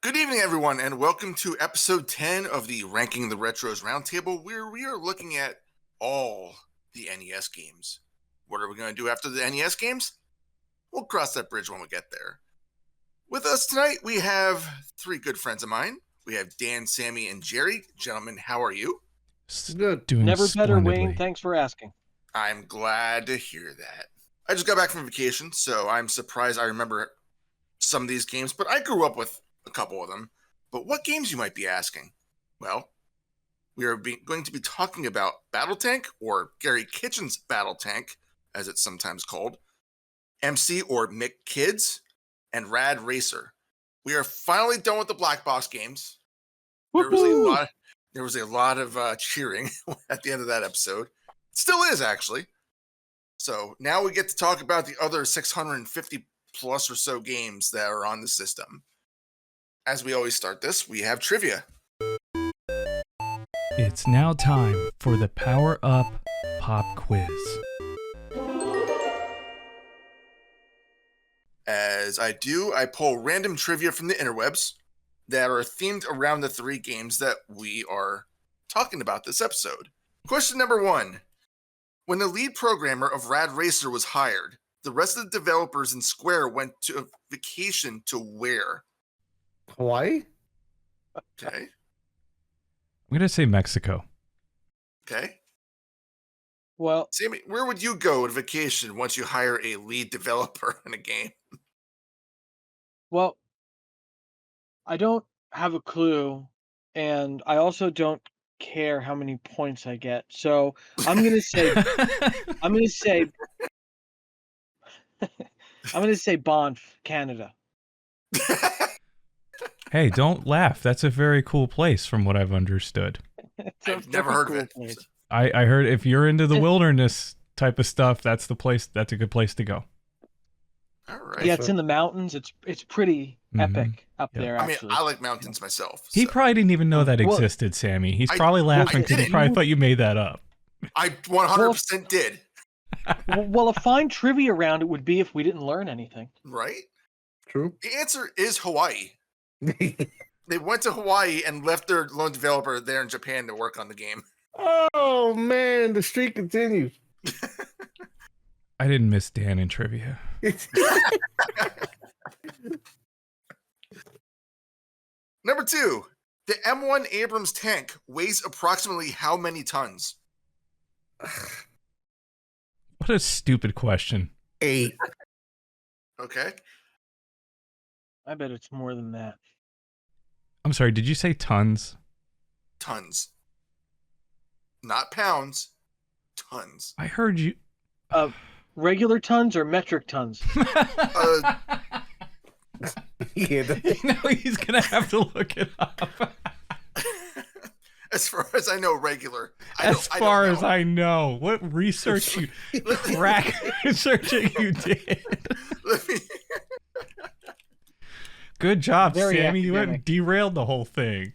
Good evening, everyone, and welcome to episode 10 of the Ranking the Retros Roundtable, where we are looking at all the NES games. What are we going to do after the NES games? We'll cross that bridge when we get there. With us tonight, we have three good friends of mine. We have Dan, Sammy, and Jerry. Gentlemen, how are you? Good. Doing Never better, splendidly. Wayne. Thanks for asking. I'm glad to hear that. I just got back from vacation, so I'm surprised I remember some of these games, but I grew up with a couple of them. But what games, you might be asking? Well, we are going to be talking about Battletank, or Gary Kitchen's Battletank, as it's sometimes called, MC or Mick Kids, and Rad Racer. We are finally done with the black box games. There was a lot of cheering at the end of that episode. Still is, actually. So now we get to talk about the other 650 plus or so games that are on the system. As we always start this, we have trivia. It's now time for the Power Up Pop Quiz. As I do, I pull random trivia from the interwebs that are themed around the three games that we are talking about this episode. Question number 1. When the lead programmer of Rad Racer was hired, the rest of the developers in Square went to a vacation to where? Hawaii? Okay. I'm going to say Mexico. Okay. Well, Sammy, where would you go on vacation once you hire a lead developer in a game? I don't have a clue, and I also don't care how many points I get. So I'm gonna say Banff, Canada. Hey, don't laugh. That's a very cool place from what I've understood. I've never heard of it. Place. I heard if you're into the wilderness type of stuff, that's the place. That's a good place to go. All right. Yeah, it's in the mountains. It's pretty epic up Yeah. there. I mean, Actually, I like mountains myself. He so. probably didn't even know that Well, existed, Sammy. He's I- probably laughing I because he didn't. probably thought you made that up. I 100% did. well, a fine trivia round it would be if we didn't learn anything. Right? True. The answer is Hawaii. They went to Hawaii and left their lone developer there in Japan to work on the game. Oh man, the streak continues. I didn't miss Dan in trivia. Number 2. The M1 Abrams tank weighs approximately how many tons? What a stupid question. 8. Okay. I bet it's more than that. I'm sorry, did you say tons? Tons. Not pounds. Tons. I heard you. Regular tons or metric tons? Yeah, Now he's going to have to look it up. As far as I know, regular. As far as I know, what research you crack researching you did? Let me- Good job, Very Sammy. You went and academic. derailed the whole thing.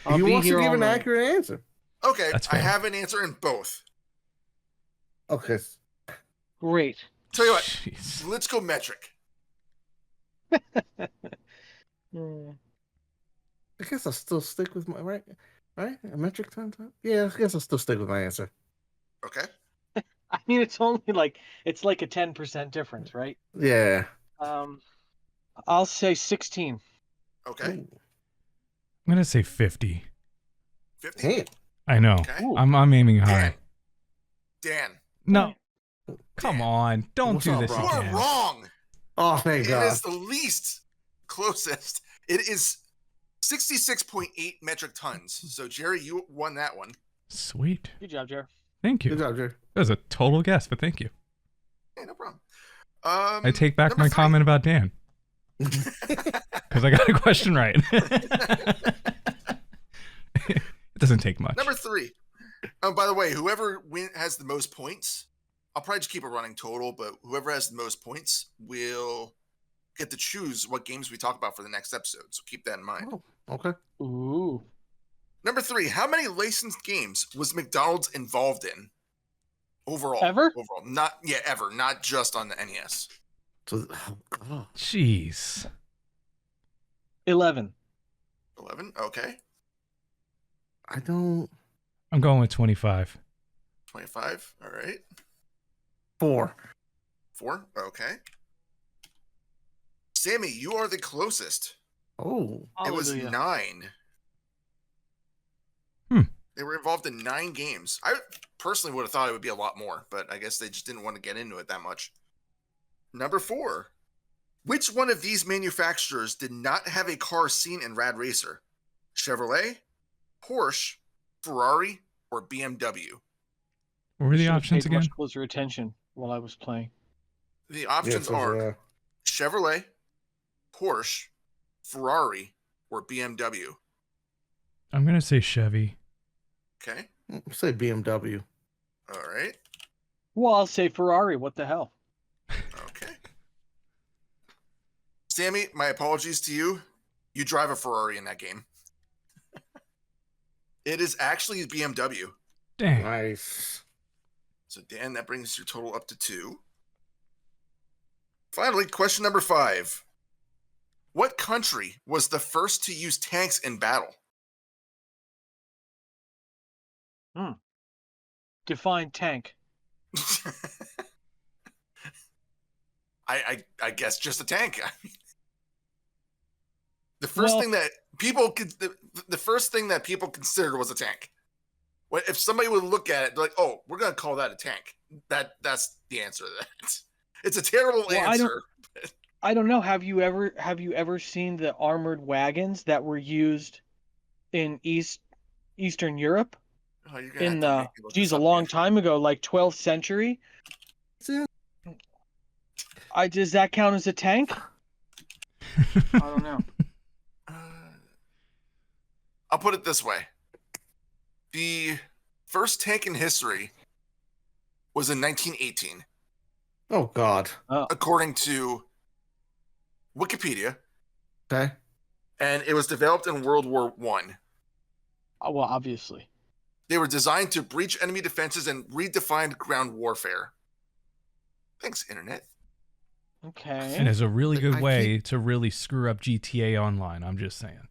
I'll he be wants to here give all an night. accurate answer. Okay, That's I fair. have an answer in both. Okay. Great. Tell you what, Jeez. let's go metric. Hmm. I guess I'll still stick with my right. A metric ton. Yeah, I guess I'll still stick with my answer. Okay. I mean, it's only like a 10% difference, right? Yeah. I'll say 16. Okay. I'm going to say 50. 50. Damn. I know. Okay. Ooh. I'm aiming high. Dan. No. Come on. Don't What's do up, this bro? You are again. wrong. Oh, thank It God. is the least closest. It is 66.8 metric tons. So, Jerry, you won that one. Sweet. Good job, Jared. Thank you. Good job, Jerry. That was a total guess, but thank you. Hey, no problem. I take back number my 3. comment about Dan. Because I got a question right. It doesn't take much. Number 3. Oh, by the way, whoever has the most points, I'll probably just keep a running total, but whoever has the most points will get to choose what games we talk about for the next episode. So keep that in mind. Oh, okay. Ooh. Number 3, how many licensed games was McDonald's involved in? Overall. Ever? Overall. Ever. Not just on the NES. So, oh, God. Jeez. 11. 11. Okay. I'm going with 25. 25. All right. 4. 4. Okay. Sammy, you are the closest. Oh. It was Hallelujah. 9. Hmm. They were involved in 9 games. I personally would have thought it would be a lot more, but I guess they just didn't want to get into it that much. Number 4. Which one of these manufacturers did not have a car seen in Rad Racer? Chevrolet, Porsche, Ferrari, or BMW? What were the Should have options paid again? much closer attention while I was playing. The options are Chevrolet, Porsche, Ferrari, or BMW. I'm going to say Chevy. Okay. Say BMW. All right. Well, I'll say Ferrari. What the hell? Okay. Sammy, my apologies to you. You drive a Ferrari in that game. It is actually BMW. Dang. Nice. So, Dan, that brings your total up to 2. Finally, question number 5. What country was the first to use tanks in battle? Define tank. I guess just a tank. The first thing that people could, the first thing that people considered was a tank. If somebody would look at it, they're like, "Oh, we're gonna call that a tank." That's the answer to that. It's a terrible answer. I don't know. Have you ever seen the armored wagons that were used in Eastern Europe Oh, you're gonna in have to make me look this a up long again. time ago, like 12th century? Does that count as a tank? I don't know. I'll put it this way. The first tank in history was in 1918, Oh God. according to Wikipedia, Okay. and it was developed in World War I. Oh, well, obviously. They were designed to breach enemy defenses and redefine ground warfare. Thanks, Internet. Okay. And it's a really good I way to really screw up GTA Online. I'm just saying.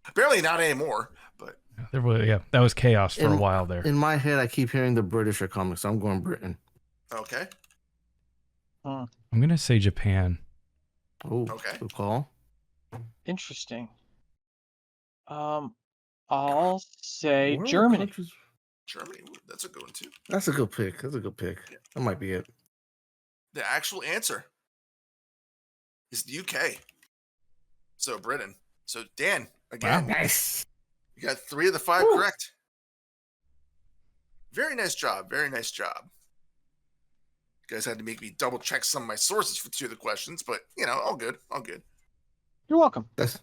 Apparently not anymore, but There was, that was chaos for a while there. In my head, I keep hearing the British are coming, so I'm going Britain. okay. I'm gonna say Japan. Oh, Okay. good call. Interesting. I'll say Where are Germany. countries- Germany, ooh, that's a good one too. That's a good pick. Yeah. That might be it. The actual answer is the UK. So Britain. So Dan, again, Wow. Nice. you got 3 of the 5 Woo. correct. Very nice job. Very nice job. You guys had to make me double check some of my sources for 2 of the questions, but all good. All good. You're welcome. That's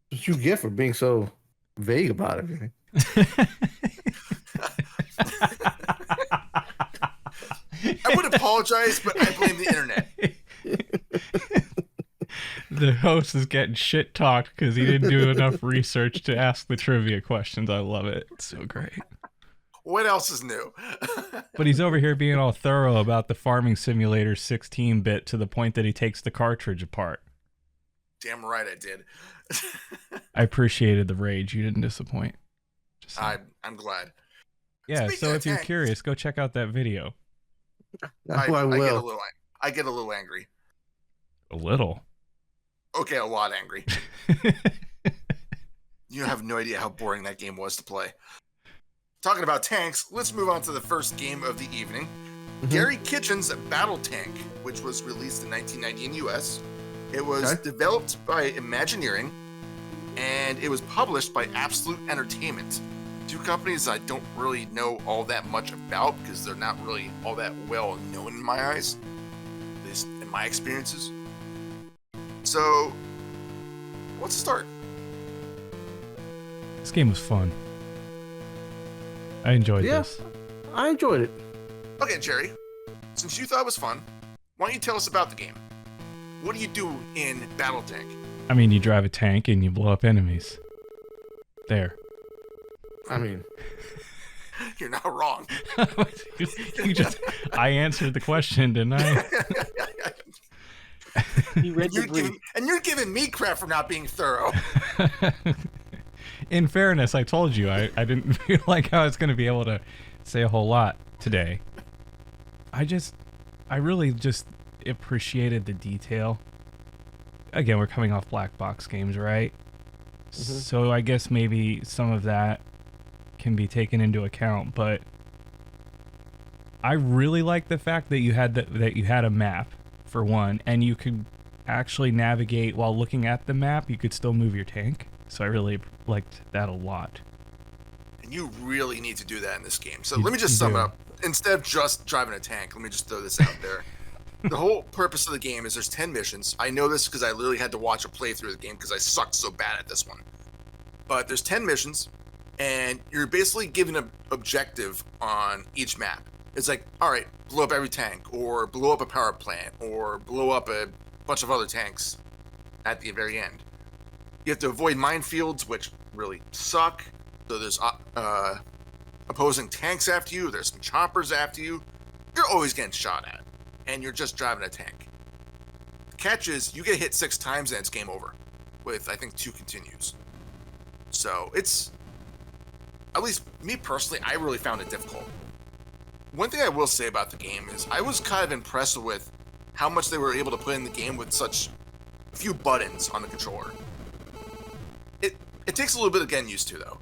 what you get for being so vague about everything. I would apologize, but I blame the internet. The host is getting shit talked because he didn't do enough research to ask the trivia questions. I love it. It's so great. What else is new? But he's over here being all thorough about the Farming Simulator 16-bit to the point that he takes the cartridge apart. Damn right I did. I appreciated the rage. You didn't disappoint. Just saying. I'm glad. Yeah, Speaking so of if you're tanks- curious, go check out that video. I will. I get a little angry. A little. Okay, a lot angry. You have no idea how boring that game was to play. Talking about tanks, let's move on to the first game of the evening. Mhm. Gary Kitchen's Battletank, which was released in 1990 in US. It was Okay. developed by Imagineering, and it was published by Absolute Entertainment. 2 companies I don't really know all that much about because they're not really all that well known in my eyes, at least in my experiences. So, let's start. This game was fun. I enjoyed Yeah. this. I enjoyed it. Okay, Jerry, since you thought it was fun, why don't you tell us about the game? What do you do in Battletank? I mean, you drive a tank and you blow up enemies. There. I mean, You're not wrong. I answered the question, didn't I? He read the brief. You're giving me crap for not being thorough. In fairness, I told you I didn't feel like I was going to be able to say a whole lot today. I really just appreciated the detail. Again, we're coming off black box games, right? So I guess maybe some of that can be taken into account, but I really like the fact that you had that you had a map for one, and you could actually navigate while looking at the map. You could still move your tank, so I really liked that a lot. And you really need to do that in this game. So let me just sum it up. Instead of just driving a tank, let me just throw this out there. The whole purpose of the game is there's 10 missions. I know this because I literally had to watch a playthrough of the game because I sucked so bad at this one. But there's 10 missions, and you're basically given an objective on each map. It's like, all right, blow up every tank, or blow up a power plant, or blow up a bunch of other tanks at the very end. You have to avoid minefields, which really suck. So there's opposing tanks after you. There's some choppers after you. You're always getting shot at, and you're just driving a tank. The catch is you get hit 6 times and it's game over, with I think 2 continues. So it's, at least me personally, I really found it difficult. One thing I will say about the game is I was kind of impressed with how much they were able to put in the game with such few buttons on the controller. It takes a little bit of getting used to, though.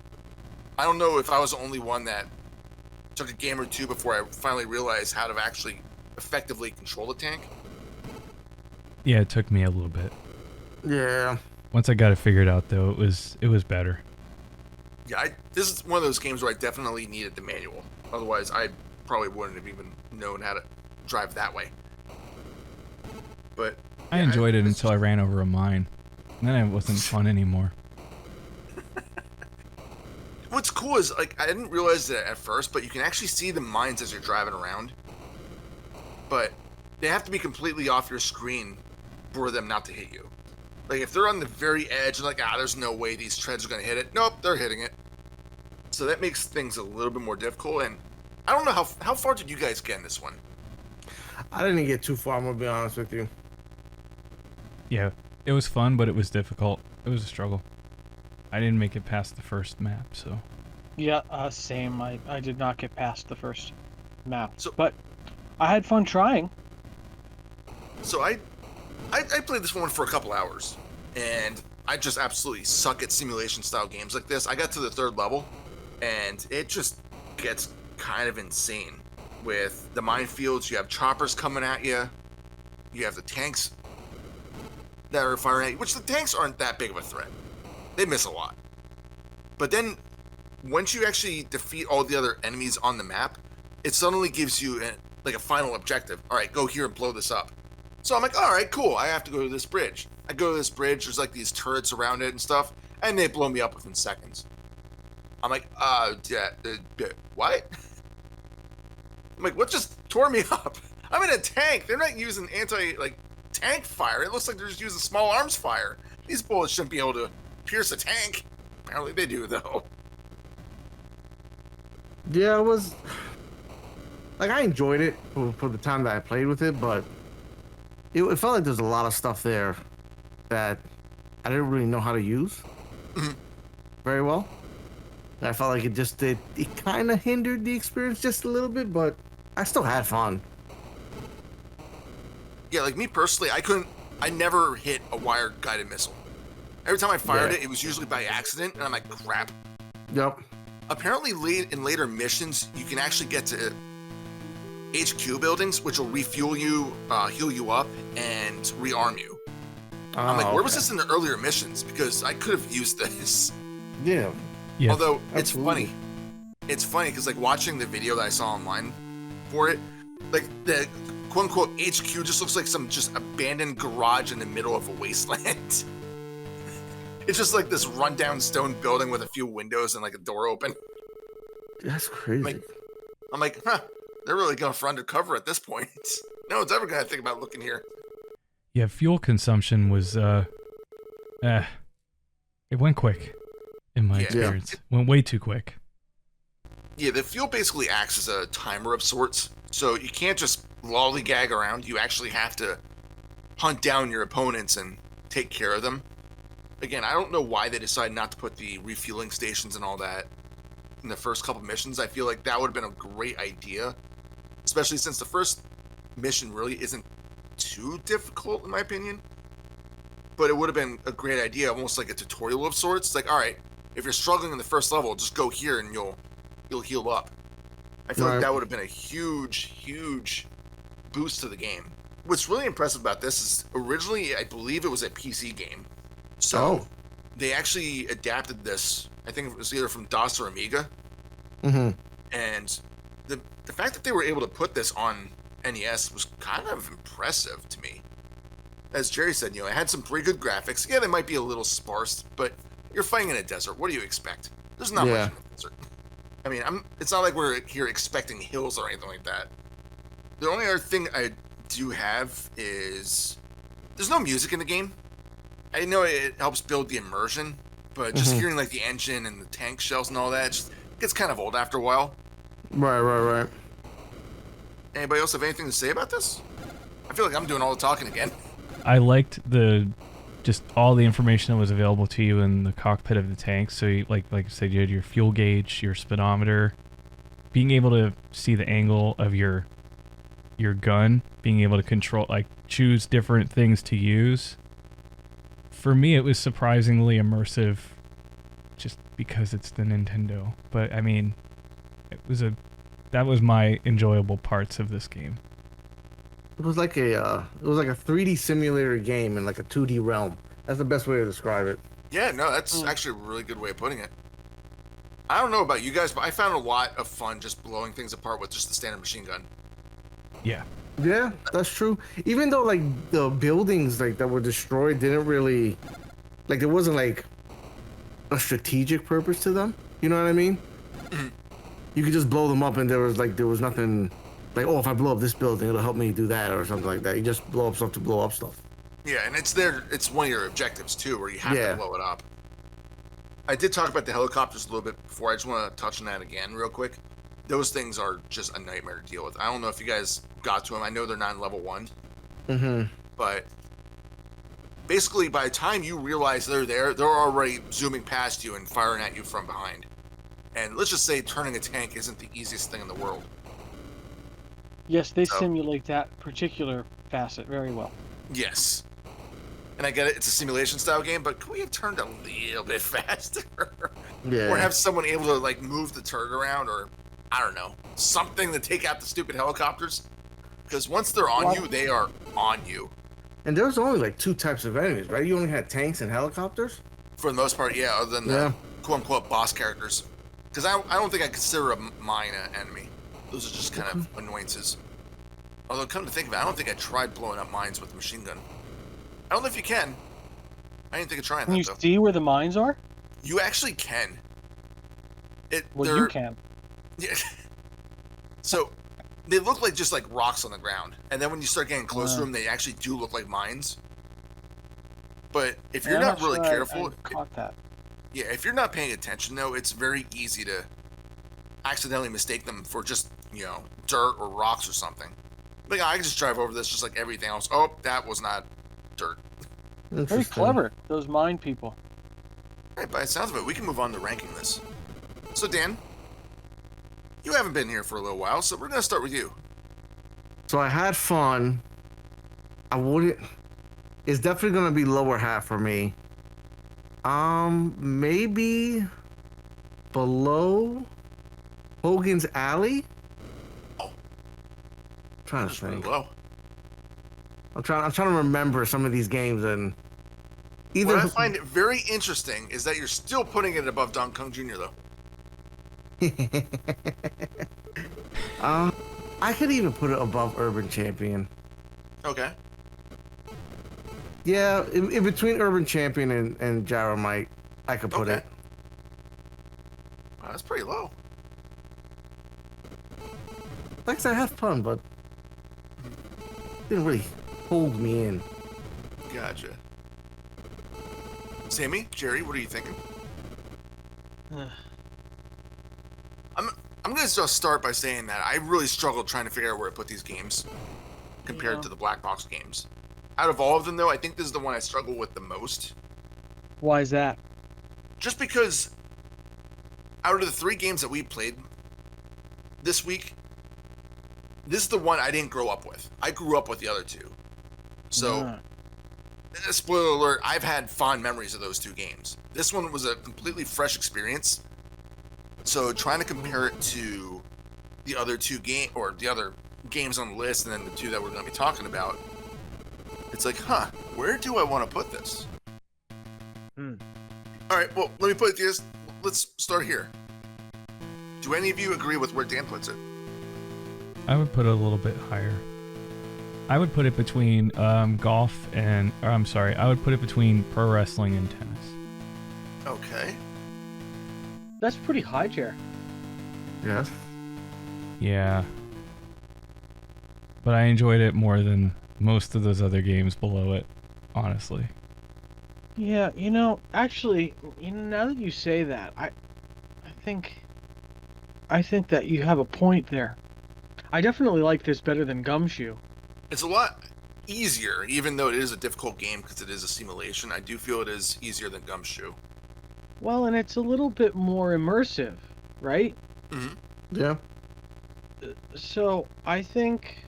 I don't know if I was the only one that took a game or two before I finally realized how to actually effectively control the tank. Yeah, it took me a little bit. Yeah. Once I got it figured out, though, it was better. Yeah, this is one of those games where I definitely needed the manual. Otherwise, I probably wouldn't have even known how to drive that way. But I enjoyed it until I ran over a mine. And then it wasn't fun anymore. What's cool is, like, I didn't realize that at first, but you can actually see the mines as you're driving around. But they have to be completely off your screen for them not to hit you. Like, if they're on the very edge, like, there's no way these treads are going to hit it. Nope, they're hitting it. So that makes things a little bit more difficult. And I don't know, how far did you guys get in this one? I didn't get too far, I'm going to be honest with you. Yeah, it was fun, but it was difficult. It was a struggle. I didn't make it past the first map, so... Yeah, same. I did not get past the first map. So, but I had fun trying. So I played this one for a couple hours, and I just absolutely suck at simulation-style games like this. I got to the 3rd level, and it just gets kind of insane. With the minefields, you have choppers coming at you. You have the tanks that are firing at you, which the tanks aren't that big of a threat. They miss a lot. But then, once you actually defeat all the other enemies on the map, it suddenly gives you a final objective. All right, go here and blow this up. So I'm like, all right, cool. I have to go to this bridge. I go to this bridge. There's like these turrets around it and stuff, and they blow me up within seconds. I'm like, what? I'm like, what just tore me up? I'm in a tank. They're not using tank fire. It looks like they're just using small arms fire. These bullets shouldn't be able to pierce a tank. Apparently they do, though. Yeah, it was... Like, I enjoyed it for the time that I played with it, but it felt like there's a lot of stuff there that I didn't really know how to use very well. I felt like it kind of hindered the experience just a little bit, but I still had fun. Yeah, like me personally, I never hit a wire-guided missile. Every time I fired it, it was usually by accident, and I'm like, crap. Yep. Apparently, in later missions, you can actually get to HQ buildings, which will refuel you, heal you up, and rearm you. I'm like, where was this in the earlier missions? Because I could have used this. Yeah. Yeah. Although, absolutely. it's funny. It's funny, because, like, watching the video that I saw online for it, like, the quote-unquote HQ just looks like some just abandoned garage in the middle of a wasteland. It's just like this rundown stone building with a few windows and like a door open. That's crazy. I'm like, they're really going for undercover at this point. No one's ever going to think about looking here. Yeah, fuel consumption was, it went quick, in my experience. Went way too quick. Yeah, the fuel basically acts as a timer of sorts. So you can't just lollygag around. You actually have to hunt down your opponents and take care of them. Again, I don't know why they decided not to put the refueling stations and all that in the first couple missions. I feel like that would have been a great idea, especially since the first mission really isn't too difficult in my opinion. But it would have been a great idea, almost like a tutorial of sorts. It's like, all right, if you're struggling in the first level, just go here and you'll heal up. I feel like that would have been a huge boost to the game. What's really impressive about this is originally, I believe it was a PC game. So they actually adapted this. I think it was either from DOS or Amiga. Mm-hmm. And the fact that they were able to put this on NES was kind of impressive to me. As Jerry said, it had some pretty good graphics. Yeah, they might be a little sparse, but you're fighting in a desert. What do you expect? There's not much in the desert. I mean, it's not like we're here expecting hills or anything like that. The only other thing I do have is there's no music in the game. I know it helps build the immersion, but just hearing like the engine and the tank shells and all that just gets kind of old after a while. Right. Anybody else have anything to say about this? I feel like I'm doing all the talking again. I liked just all the information that was available to you in the cockpit of the tank. So you, like I said, you had your fuel gauge, your speedometer, being able to see the angle of your gun, being able to control, like choose different things to use. For me, it was surprisingly immersive just because it's the Nintendo. But I mean, that was my enjoyable parts of this game. It was like a 3D simulator game in like a 2D realm. That's the best way to describe it. Yeah, no, that's actually a really good way of putting it. I don't know about you guys, but I found a lot of fun just blowing things apart with just the standard machine gun. Yeah. Yeah, that's true. Even though like the buildings like that were destroyed didn't really, like there wasn't like a strategic purpose to them. You know what I mean? You could just blow them up, and there was nothing. Like, oh, if I blow up this building, it'll help me do that or something like that. You just blow up stuff to blow up stuff. Yeah, and it's one of your objectives too, where you have to blow it up. I did talk about the helicopters a little bit before. I just want to touch on that again real quick. Those things are just a nightmare to deal with. I don't know if you guys got to them. I know they're not in level 1. But basically, by the time you realize they're there, they're already zooming past you and firing at you from behind. And let's just say turning a tank isn't the easiest thing in the world. Yes, they simulate that particular facet very well. Yes. And I get it, it's a simulation style game, but could we have turned a little bit faster? Yeah. Or have someone able to like move the turret around, or I don't know, something to take out the stupid helicopters? Because once they're on you, they are on you. And there was only like 2 types of enemies, right? You only had tanks and helicopters? For the most part, yeah, other than the quote-unquote boss characters. Because I don't think I consider a mine an enemy. Those are just kind of annoyances. Although, come to think of it, I don't think I tried blowing up mines with a machine gun. I don't know if you can. I didn't think of trying that, though. Can you see where the mines are? You actually can. Well, you can. Yeah. So, they look like just like rocks on the ground. And then when you start getting closer to them, they actually do look like mines. But if you're not really careful... I caught that. Yeah, if you're not paying attention, though, it's very easy to accidentally mistake them for just, dirt or rocks or something. Like, I can just drive over this just like everything else. Oh, that was not dirt. Very clever, those mine people. Hey, by the sounds of it, we can move on to ranking this. So, Dan, you haven't been here for a little while, so we're going to start with you. So I had fun. It's definitely going to be lower half for me. Maybe below Hogan's Alley. Oh, I'm trying to think. Low. I'm trying to remember some of these games, and what I find very interesting is that you're still putting it above Donkey Kong Jr. though. I could even put it above Urban Champion. Okay. Yeah, in between Urban Champion and Gyromite, I could put it. Wow, that's pretty low. Like I said, I had fun, but didn't really hold me in. Gotcha. Sammy, Jerry, what are you thinking? I'm going to just start by saying that I really struggled trying to figure out where to put these games compared to the black box games. out of all of them, though, I think this is the one I struggle with the most. Why is that? Just because out of the 3 games that we played this week, this is the one I didn't grow up with. I grew up with the other 2. So, spoiler alert, I've had fond memories of those 2 games. This one was a completely fresh experience. So, trying to compare it to the other 2 the other games on the list, and then the 2 that we're going to be talking about, it's like, where do I want to put this? All right, well, let me put it this. Let's start here. Do any of you agree with where Dan puts it? I would put it a little bit higher. I would put it between golf and, I would put it between pro wrestling and tennis. Okay. That's pretty high, Jer. Yes. Yeah. But I enjoyed it more than most of those other games below it, honestly. Yeah, actually, now that you say that, I think that you have a point there. I definitely like this better than Gumshoe. It's a lot easier, even though it is a difficult game because it is a simulation. I do feel it is easier than Gumshoe. Well, and it's a little bit more immersive, right? Mm-hmm. Yeah. So I think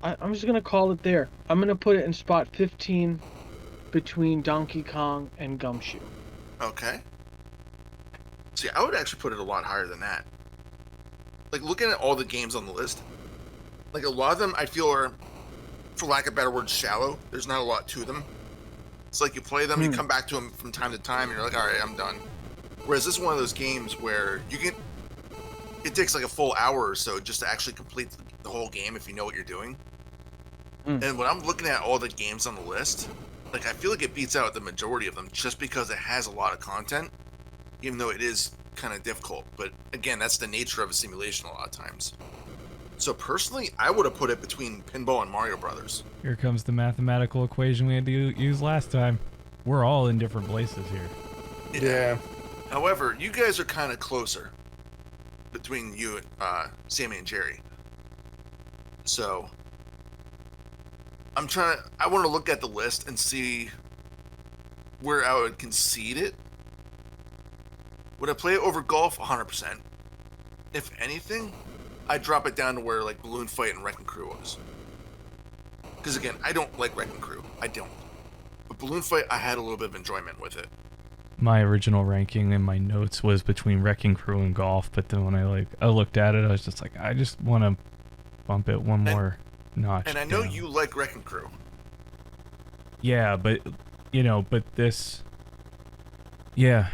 I'm just gonna call it there. I'm gonna put it in spot 15 between Donkey Kong and Gumshoe. Okay. See, I would actually put it a lot higher than that. Like, looking at all the games on the list, like, a lot of them I feel are, for lack of a better word, shallow. There's not a lot to them. It's like you play them, you come back to them from time to time, and you're like, all right, I'm done. Whereas this is one of those games where it takes like a full hour or so just to actually complete the whole game if you know what you're doing. And when I'm looking at all the games on the list, like, I feel like it beats out the majority of them just because it has a lot of content, even though it is kind of difficult. But again, that's the nature of a simulation a lot of times. So personally, I would have put it between Pinball and Mario Brothers. Here comes the mathematical equation we had to use last time. We're all in different places here. Yeah. However, you guys are kind of closer between you and Sammy and Jerry. So I want to look at the list and see where I would concede it. Would I play it over golf? 100%. If anything, I'd drop it down to where, like, Balloon Fight and Wrecking Crew was. Because, again, I don't like Wrecking Crew. I don't. But Balloon Fight, I had a little bit of enjoyment with it. My original ranking in my notes was between Wrecking Crew and golf, but then when I looked at it, I was just like, I just want to bump it one more notch. And I know down. you like Wrecking Crew. Yeah, but this, yeah.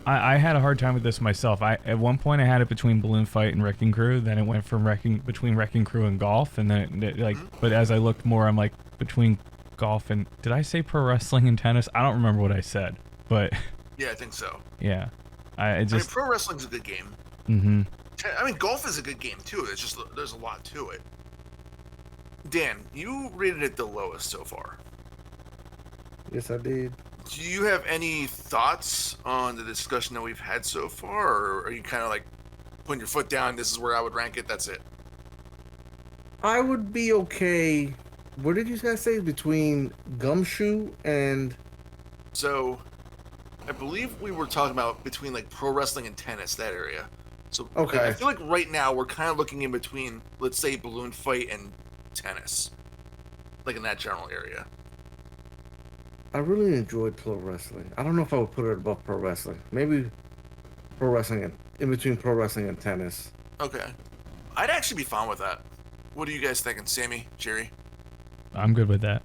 I had a hard time with this myself. At one point I had it between Balloon Fight and Wrecking Crew. Then it went from between Wrecking Crew and golf, and then But as I looked more, I'm like between golf and, did I say pro wrestling and tennis? I don't remember what I said, but Yeah, I think so. yeah, I mean, pro wrestling's a good game. Mm-hmm. I mean, golf is a good game too. It's just there's a lot to it. Dan, you rated it the lowest so far. Yes, I did. Do you have any thoughts on the discussion that we've had so far, or are you kind of like putting your foot down? This is where I would rank it. That's it. I would be okay. What did you guys say between Gumshoe and? So, I believe we were talking about between like pro wrestling and tennis, that area. So Okay. I feel like right now we're kind of looking in between, let's say, Balloon Fight and tennis, like in that general area. I really enjoyed pro wrestling. I don't know if I would put it above pro wrestling. Maybe pro wrestling and in between pro wrestling and tennis. Okay, I'd actually be fine with that. What are you guys thinking, Sammy, Jerry? I'm good with that.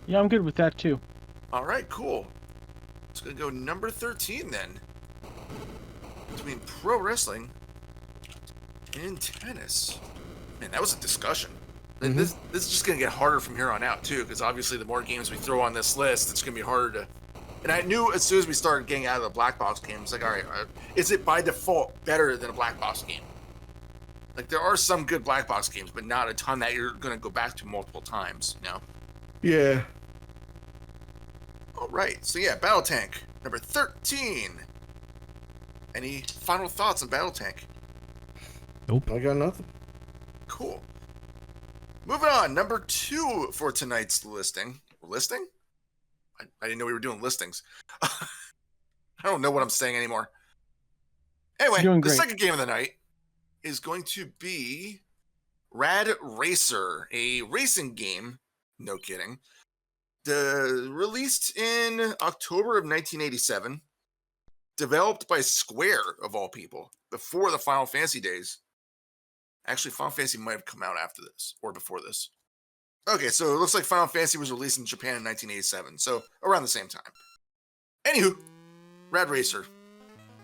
Yeah, I'm good with that too. All right, cool. It's gonna go number 13 then. Between pro wrestling and tennis. Man, that was a discussion. And this is just gonna get harder from here on out too, because obviously the more games we throw on this list, it's gonna be harder to. And I knew as soon as we started getting out of the black box game, it's like, all right, is it by default better than a black box game? Like, there are some good black box games, but not a ton that you're gonna go back to multiple times, you know? Yeah. All right, so yeah, Battletank number 13. Any final thoughts on Battletank? Nope. I got nothing. Cool. Moving on, number 2 for tonight's listing. Listing? I didn't know we were doing listings. I don't know what I'm saying anymore. Anyway, You're doing the great. second game of the night is going to be Rad Racer, a racing game. No kidding. Released in October of 1987. Developed by Square, of all people, before the Final Fantasy days. Actually, Final Fantasy might have come out after this, or before this. Okay, so it looks like Final Fantasy was released in Japan in 1987, so around the same time. Anywho, Rad Racer.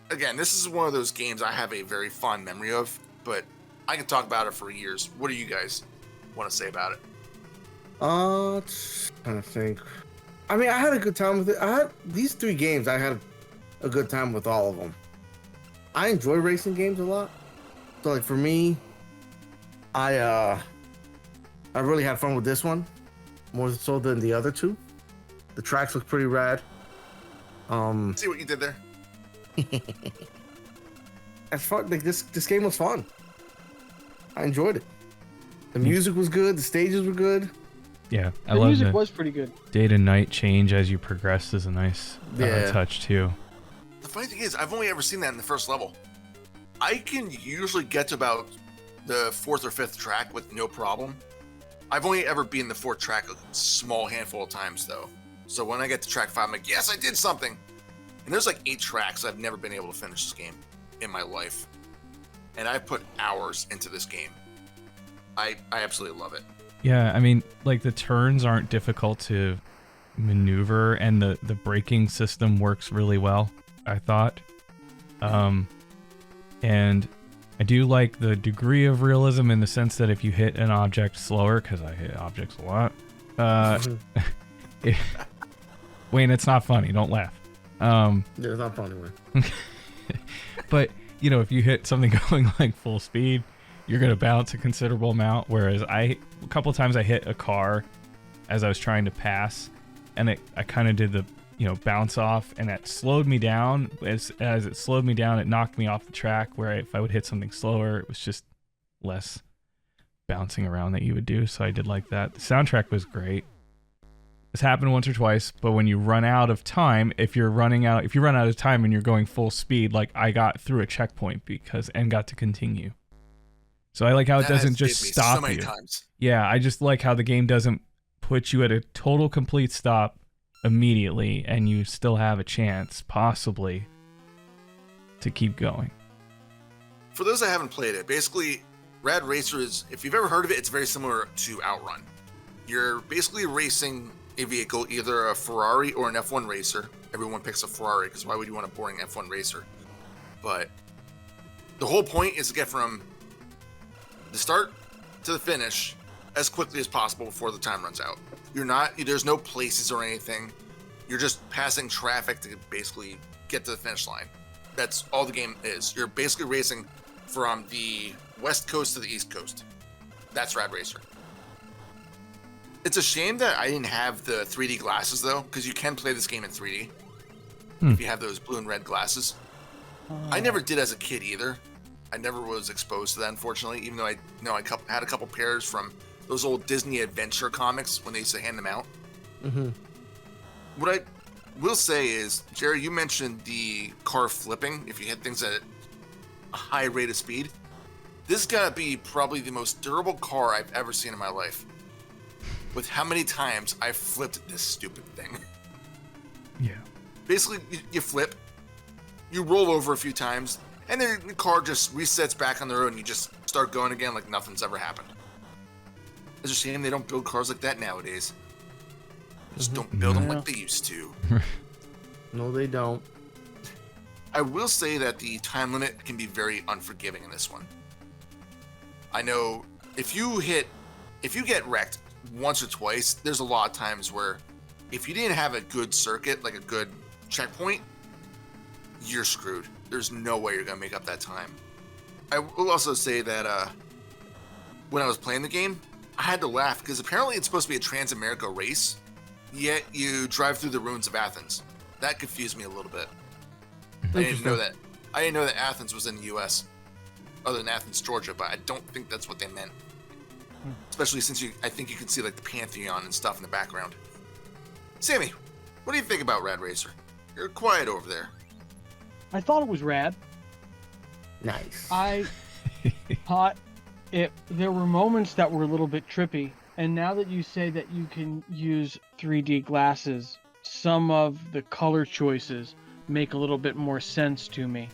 Again, this is one of those games I have a very fond memory of, but I can talk about it for years. What do you guys want to say about it? Trying to think. I mean, I had a good time with it. These 3 games, I had a good time with all of them. I enjoy racing games a lot. So, like, for me, I really had fun with this one, more so than the other 2. The tracks look pretty rad. See what you did there? As fun, like this game was fun. I enjoyed it. The music was good. The stages were good. Yeah, I The love music the was pretty good. day to night change as you progress is a nice Yeah. touch too. The funny thing is, I've only ever seen that in the first level. I can usually get to about the 4th or 5th track with no problem. I've only ever been the 4th track a small handful of times, though. So when I get to track 5, I'm like, yes, I did something. And there's like 8 tracks I've never been able to finish this game in my life. And I've put hours into this game. I absolutely love it. Yeah, I mean, like the turns aren't difficult to maneuver, and the braking system works really well, I thought. And I do like the degree of realism in the sense that if you hit an object slower, because I hit objects a lot, Wayne, it's not funny. Don't laugh. Yeah, it's not funny, man. But, you know, if you hit something going like full speed, you're going to bounce a considerable amount. Whereas a couple times I hit a car as I was trying to pass, and I kind of did the, you know, bounce off, and that slowed me down. As it slowed me down, it knocked me off the track, where if I would hit something slower, it was just less bouncing around that you would do. So I did like that. The soundtrack was great. This happened once or twice, but when you run out of time, if you run out of time and you're going full speed, like I got through a checkpoint and got to continue. So I like how it doesn't just stop so many you. times. Yeah, I just like how the game doesn't put you at a total complete stop immediately, and you still have a chance, possibly, to keep going. For those that haven't played it, basically, Rad Racer is, if you've ever heard of it, it's very similar to Outrun. You're basically racing a vehicle, either a Ferrari or an F1 racer. Everyone picks a Ferrari, because why would you want a boring F1 racer? But the whole point is to get from the start to the finish as quickly as possible before the time runs out. There's no places or anything. You're just passing traffic to basically get to the finish line. That's all the game is. You're basically racing from the west coast to the east coast. That's Rad Racer. It's a shame that I didn't have the 3D glasses, though, because you can play this game in 3D if you have those blue and red glasses. I never did as a kid either. I never was exposed to that, unfortunately, even though I had a couple pairs from those old Disney Adventure comics when they used to hand them out. Mm-hmm. What I will say is, Jerry, you mentioned the car flipping if you hit things at a high rate of speed. This has got to be probably the most durable car I've ever seen in my life. With how many times I've flipped this stupid thing. Yeah. Basically, you flip, you roll over a few times, and then the car just resets back on the road and you just start going again like nothing's ever happened. It's a shame they don't build cars like that nowadays. Just don't build them like they used to. No, they don't. I will say that the time limit can be very unforgiving in this one. I know if you get wrecked once or twice, there's a lot of times where if you didn't have a good circuit, like a good checkpoint, you're screwed. There's no way you're going to make up that time. I will also say that when I was playing the game, I had to laugh because apparently it's supposed to be a Trans-America race, yet you drive through the ruins of Athens. That confused me a little bit. I didn't know that Athens was in the U.S., other than Athens, Georgia, but I don't think that's what they meant. especially since I think you can see like the Pantheon and stuff in the background. Sammy, what do you think about Rad Racer? You're quiet over there. I thought it was rad. Nice. I thought there were moments that were a little bit trippy, and now that you say that you can use 3D glasses, some of the color choices make a little bit more sense to me.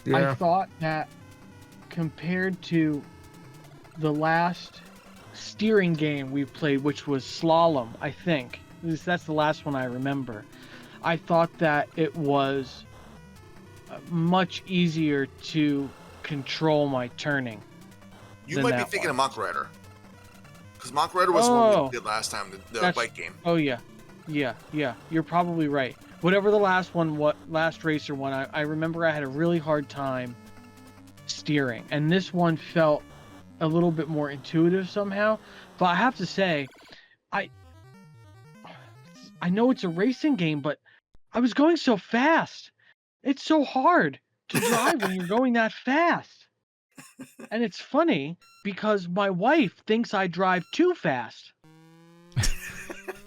Yeah. I thought that compared to the last steering game we played, which was Slalom, I think. That's the last one I remember. I thought that it was much easier to control my turning. You than might be that thinking one. of Mach Rider. Because Mach Rider was the one we did last time, the That's- bike game. Oh yeah. You're probably right. Whatever the last racer one, I remember I had a really hard time steering, and this one felt a little bit more intuitive somehow. But I have to say, I know it's a racing game, but I was going so fast. It's so hard to drive when you're going that fast. And it's funny because my wife thinks I drive too fast.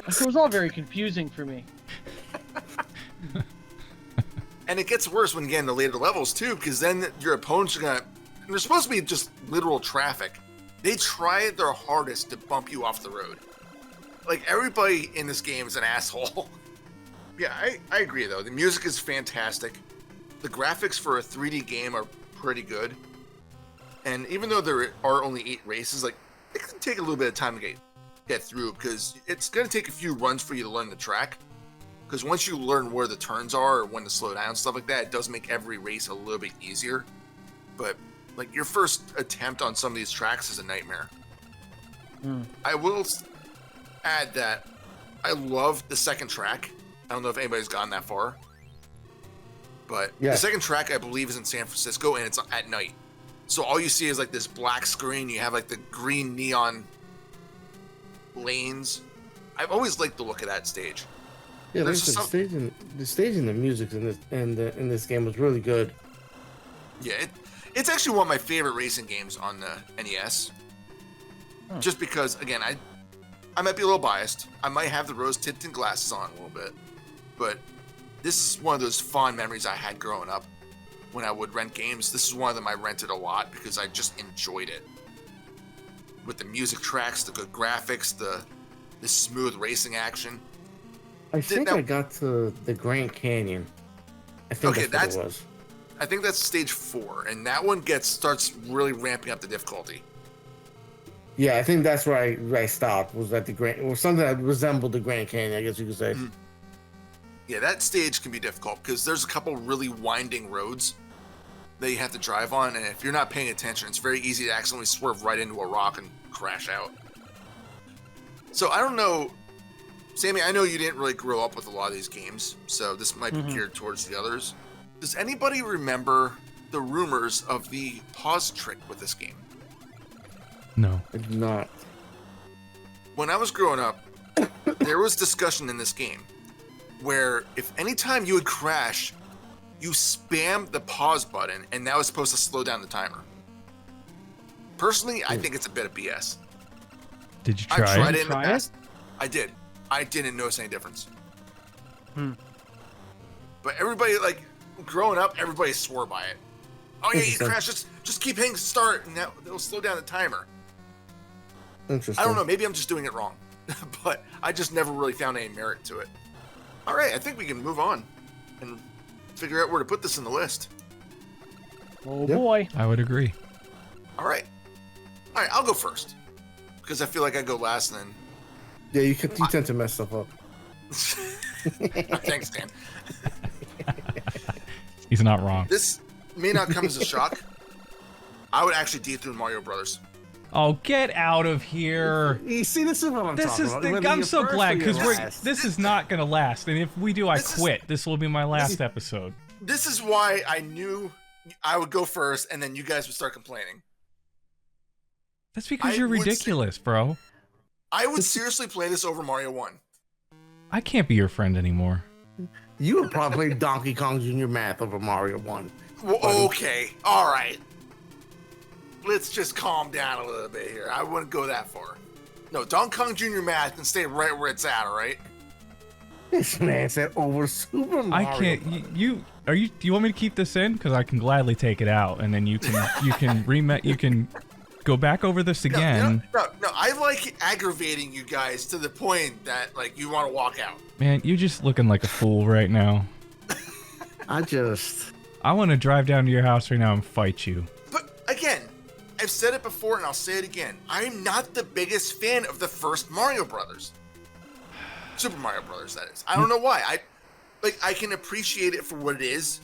So it was all very confusing for me. And it gets worse when you get into later levels too, because then your opponents are gonna. And they're supposed to be just literal traffic. They try their hardest to bump you off the road. Like everybody in this game is an asshole. Yeah, I agree though. The music is fantastic. The graphics for a 3D game are pretty good. And even though there are only 8 races, like it can take a little bit of time to get through because it's gonna take a few runs for you to learn the track. Because once you learn where the turns are or when to slow down, stuff like that, it does make every race a little bit easier. But like your first attempt on some of these tracks is a nightmare. I will add that I love the second track. I don't know if anybody's gotten that far. But the second track, I believe, is in San Francisco, and it's at night. So all you see is like this black screen. You have like the green neon lanes. I've always liked the look of that stage. Yeah, like the stage and the music in this game was really good. Yeah, it's actually one of my favorite racing games on the NES. Just because, again, I might be a little biased. I might have the rose tinted glasses on a little bit, but this is one of those fond memories I had growing up. When I would rent games, this is one of them I rented a lot because I just enjoyed it. With the music tracks, the good graphics, the smooth racing action. I think I got to the Grand Canyon. I think that's what it was. I think that's stage 4, and that one starts really ramping up the difficulty. Yeah, I think that's where I stopped. Was at the Grand, or something that resembled the Grand Canyon, I guess you could say. Mm-hmm. Yeah, that stage can be difficult because there's a couple really winding roads that you have to drive on, and if you're not paying attention, it's very easy to accidentally swerve right into a rock and crash out. So I don't know, Sammy, I know you didn't really grow up with a lot of these games, so this might be geared towards the others. Does anybody remember the rumors of the pause trick with this game? No. I do not. When I was growing up, there was discussion in this game where if anytime you would crash, you spam the pause button, and that was supposed to slow down the timer. Personally, I think it's a bit of BS. Did you try it? I tried it in the past. I did. I didn't notice any difference. But everybody, like, growing up, everybody swore by it. Oh yeah, you crash, just keep hitting start, and that'll slow down the timer. Interesting. I don't know, maybe I'm just doing it wrong. But I just never really found any merit to it. All right, I think we can move on and figure out where to put this in the list. Oh boy. I would agree. All right, I'll go first because I feel like I go last. And then Yeah, you tend to mess stuff up. thanks, Dan. He's not wrong. This may not come as a shock. I would actually dethrone Mario Brothers. Oh, get out of here! You see, this is what I'm talking about. I'm so glad because last. this is not gonna last, and if we do, I quit. This will be my last episode. This is why I knew I would go first, and then you guys would start complaining. That's because you're ridiculous, bro. I would seriously play this over Mario 1. I can't be your friend anymore. You would probably play Donkey Kong Jr. Math over Mario 1. Well, okay, all right. let's just calm down a little bit here. I wouldn't go that far. No, Donkey Kong Jr. Math can stay right where it's at, all right? This man said over Super Mario. I can't. Do you want me to keep this in? Because I can gladly take it out, and then you can go back over this again. No, I like aggravating you guys to the point that like you want to walk out. Man, you're just looking like a fool right now. I want to drive down to your house right now and fight you. But again, I've said it before and I'll say it again. I'm not the biggest fan of the first Mario Brothers. Super Mario Brothers, that is. I don't know why. I can appreciate it for what it is,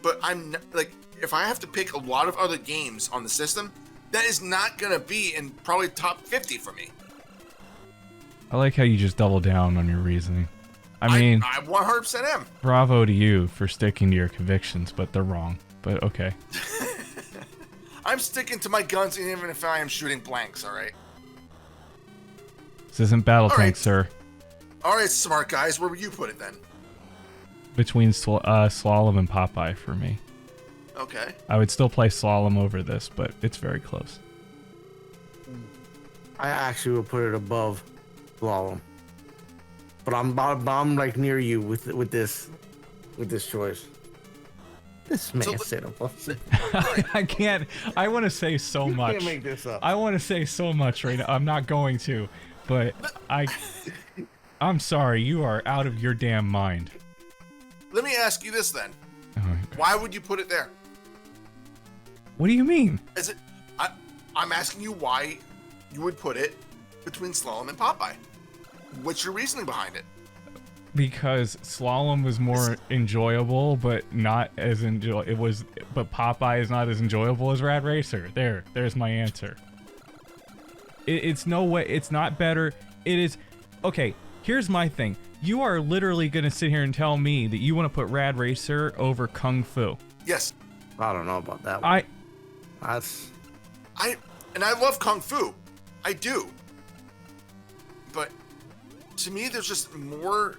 but I'm not, like, if I have to pick a lot of other games on the system, that is not gonna be in probably top 50 for me. I like how you just double down on your reasoning. I mean, I 100% am. Bravo to you for sticking to your convictions, but they're wrong. But okay. I'm sticking to my guns even if I am shooting blanks, alright? This isn't Battletank, right. sir. Alright, smart guys, where would you put it then? Between Slalom and Popeye for me. Okay. I would still play Slalom over this, but it's very close. I actually would put it above Slalom. But I'm like near you with this choice. This man said above. I can't. I want to say so much. You can't make this up. I want to say so much right now. I'm not going to, but I'm sorry. You are out of your damn mind. Let me ask you this then. Oh, Why would you put it there? what do you mean? Is it? I'm asking you why you would put it between Slalom and Popeye. What's your reasoning behind it? Because Slalom was more enjoyable, but not as But Popeye is not as enjoyable as Rad Racer. There's my answer. It's no way. It's not better. It is. Okay. Here's my thing. You are literally gonna sit here and tell me that you want to put Rad Racer over Kung Fu. Yes. I don't know about that one. I love Kung Fu. I do. But to me, there's just more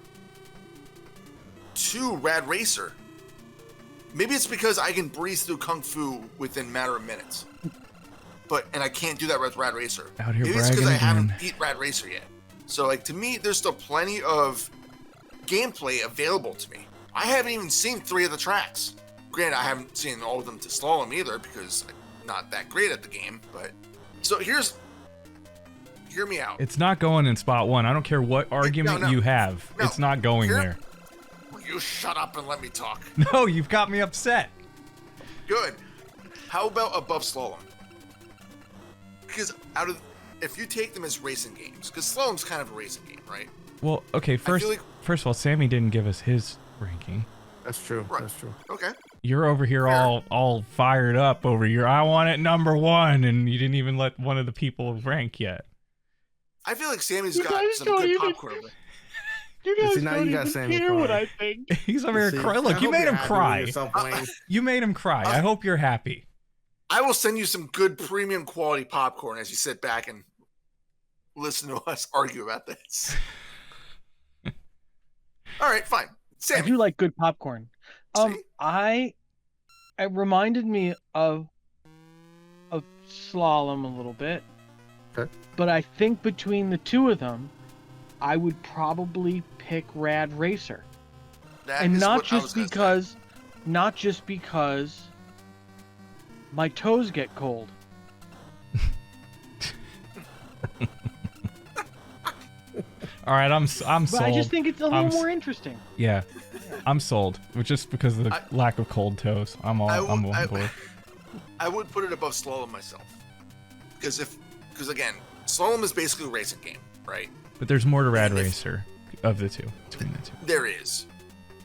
to Rad Racer. Maybe it's because I can breeze through Kung Fu within a matter of minutes. And I can't do that with Rad Racer. Out here Maybe it's bragging because I again. haven't beat Rad Racer yet. So, like, to me, there's still plenty of gameplay available to me. I haven't even seen 3 of the tracks. Granted, I haven't seen all of them to Slalom either because I'm not that great at the game. But so hear me out. It's not going in spot 1. I don't care what argument you have. No. It's not going there. Will you shut up and let me talk? No, you've got me upset. Good. How about above Slalom? Because if you take them as racing games, because Slalom's kind of a racing game, right? Well, okay. First of all, Sammy didn't give us his ranking. That's true. Right. That's true. Okay. You're over here all fired up over your I want it number 1, and you didn't even let one of the people rank yet. I feel like Sammy's got some good popcorn. You guys now don't you got even Sammy care crying. what I think. He's over here crying. Look, you made him cry. You made him cry. I hope you're happy. I will send you some good premium quality popcorn as you sit back and listen to us argue about this. All right, fine. Sammy. I do like good popcorn. It reminded me of Slalom a little bit. Okay. But I think between the two of them, I would probably pick Rad Racer. And not just because my toes get cold. All right, I'm sold. But I just think it's a little more interesting. Yeah, I'm sold. Just because of the lack of cold toes, I'm on board. I would put it above Slalom myself, because again, Slalom is basically a racing game, right? But there's more to Rad Racer of the two between the two. There is.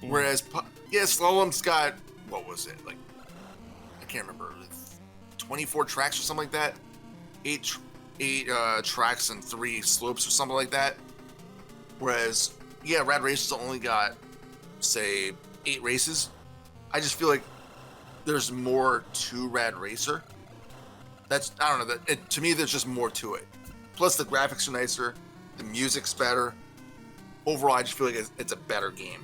Whereas, Slalom's got, what was it, like, I can't remember, 24 tracks or something like that? 8 tracks and 3 slopes or something like that. Whereas, Rad Racer's only got, say, 8 races. I just feel like there's more to Rad Racer. I don't know, to me, there's just more to it. Plus, the graphics are nicer, the music's better. Overall, I just feel like it's a better game.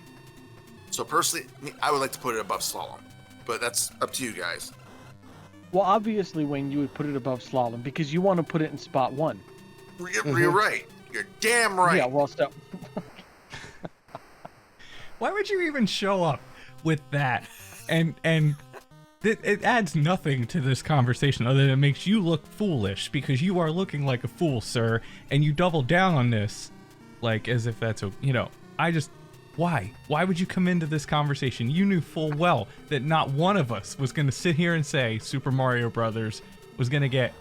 So personally, I would like to put it above Slalom, but that's up to you guys. Well, obviously, Wayne, you would put it above slalom because you want to put it in spot 1. You're right. You're damn right. Yeah, well, so Why would you even show up with that? And it adds nothing to this conversation other than it makes you look foolish because you are looking like a fool, sir, and you double down on this like as if that's why? Why would you come into this conversation? You knew full well that not one of us was going to sit here and say Super Mario Brothers was going to get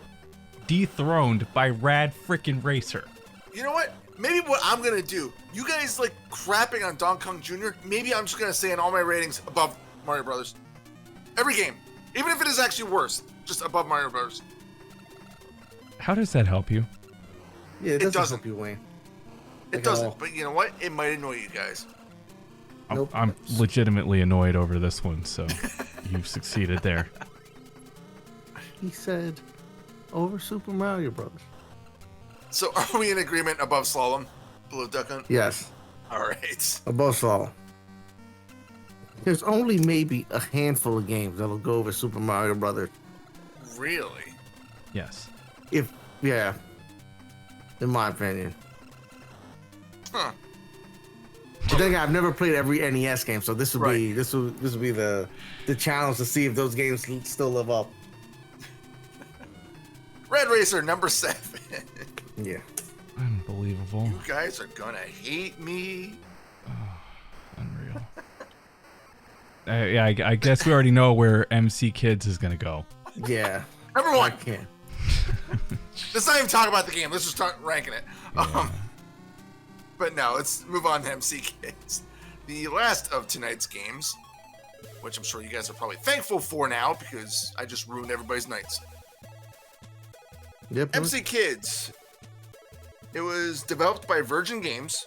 dethroned by Rad Frickin' Racer. You know what? Maybe what I'm gonna do, you guys like crapping on Donkey Kong Jr., maybe I'm just gonna say in all my ratings above Mario Brothers. Every game. Even if it is actually worse, just above Mario Brothers. How does that help you? Yeah, it doesn't. help you, Wayne. It doesn't, but you know what? It might annoy you guys. Nope. I'm legitimately annoyed over this one, so you've succeeded there. He said over Super Mario Brothers. So are we in agreement above Slalom, below Duck Hunt? Yes, Alright. above Slalom. There's only maybe a handful of games that'll go over Super Mario Brothers. Really? Yes. Yeah, in my opinion. Huh. But then again, I've never played every NES game, so this would be Right. this would be the challenge to see if those games still live up. Red Racer number 7. Yeah. Unbelievable. You guys are gonna hate me. Unreal. Yeah, I guess we already know where MC Kids is gonna go. Yeah. Number I 1. can't. Let's not even talk about the game. Let's just start ranking it. Yeah. But no, let's move on to MC Kids. The last of tonight's games, which I'm sure you guys are probably thankful for now because I just ruined everybody's nights. Yep. MC Kids. It was developed by Virgin Games,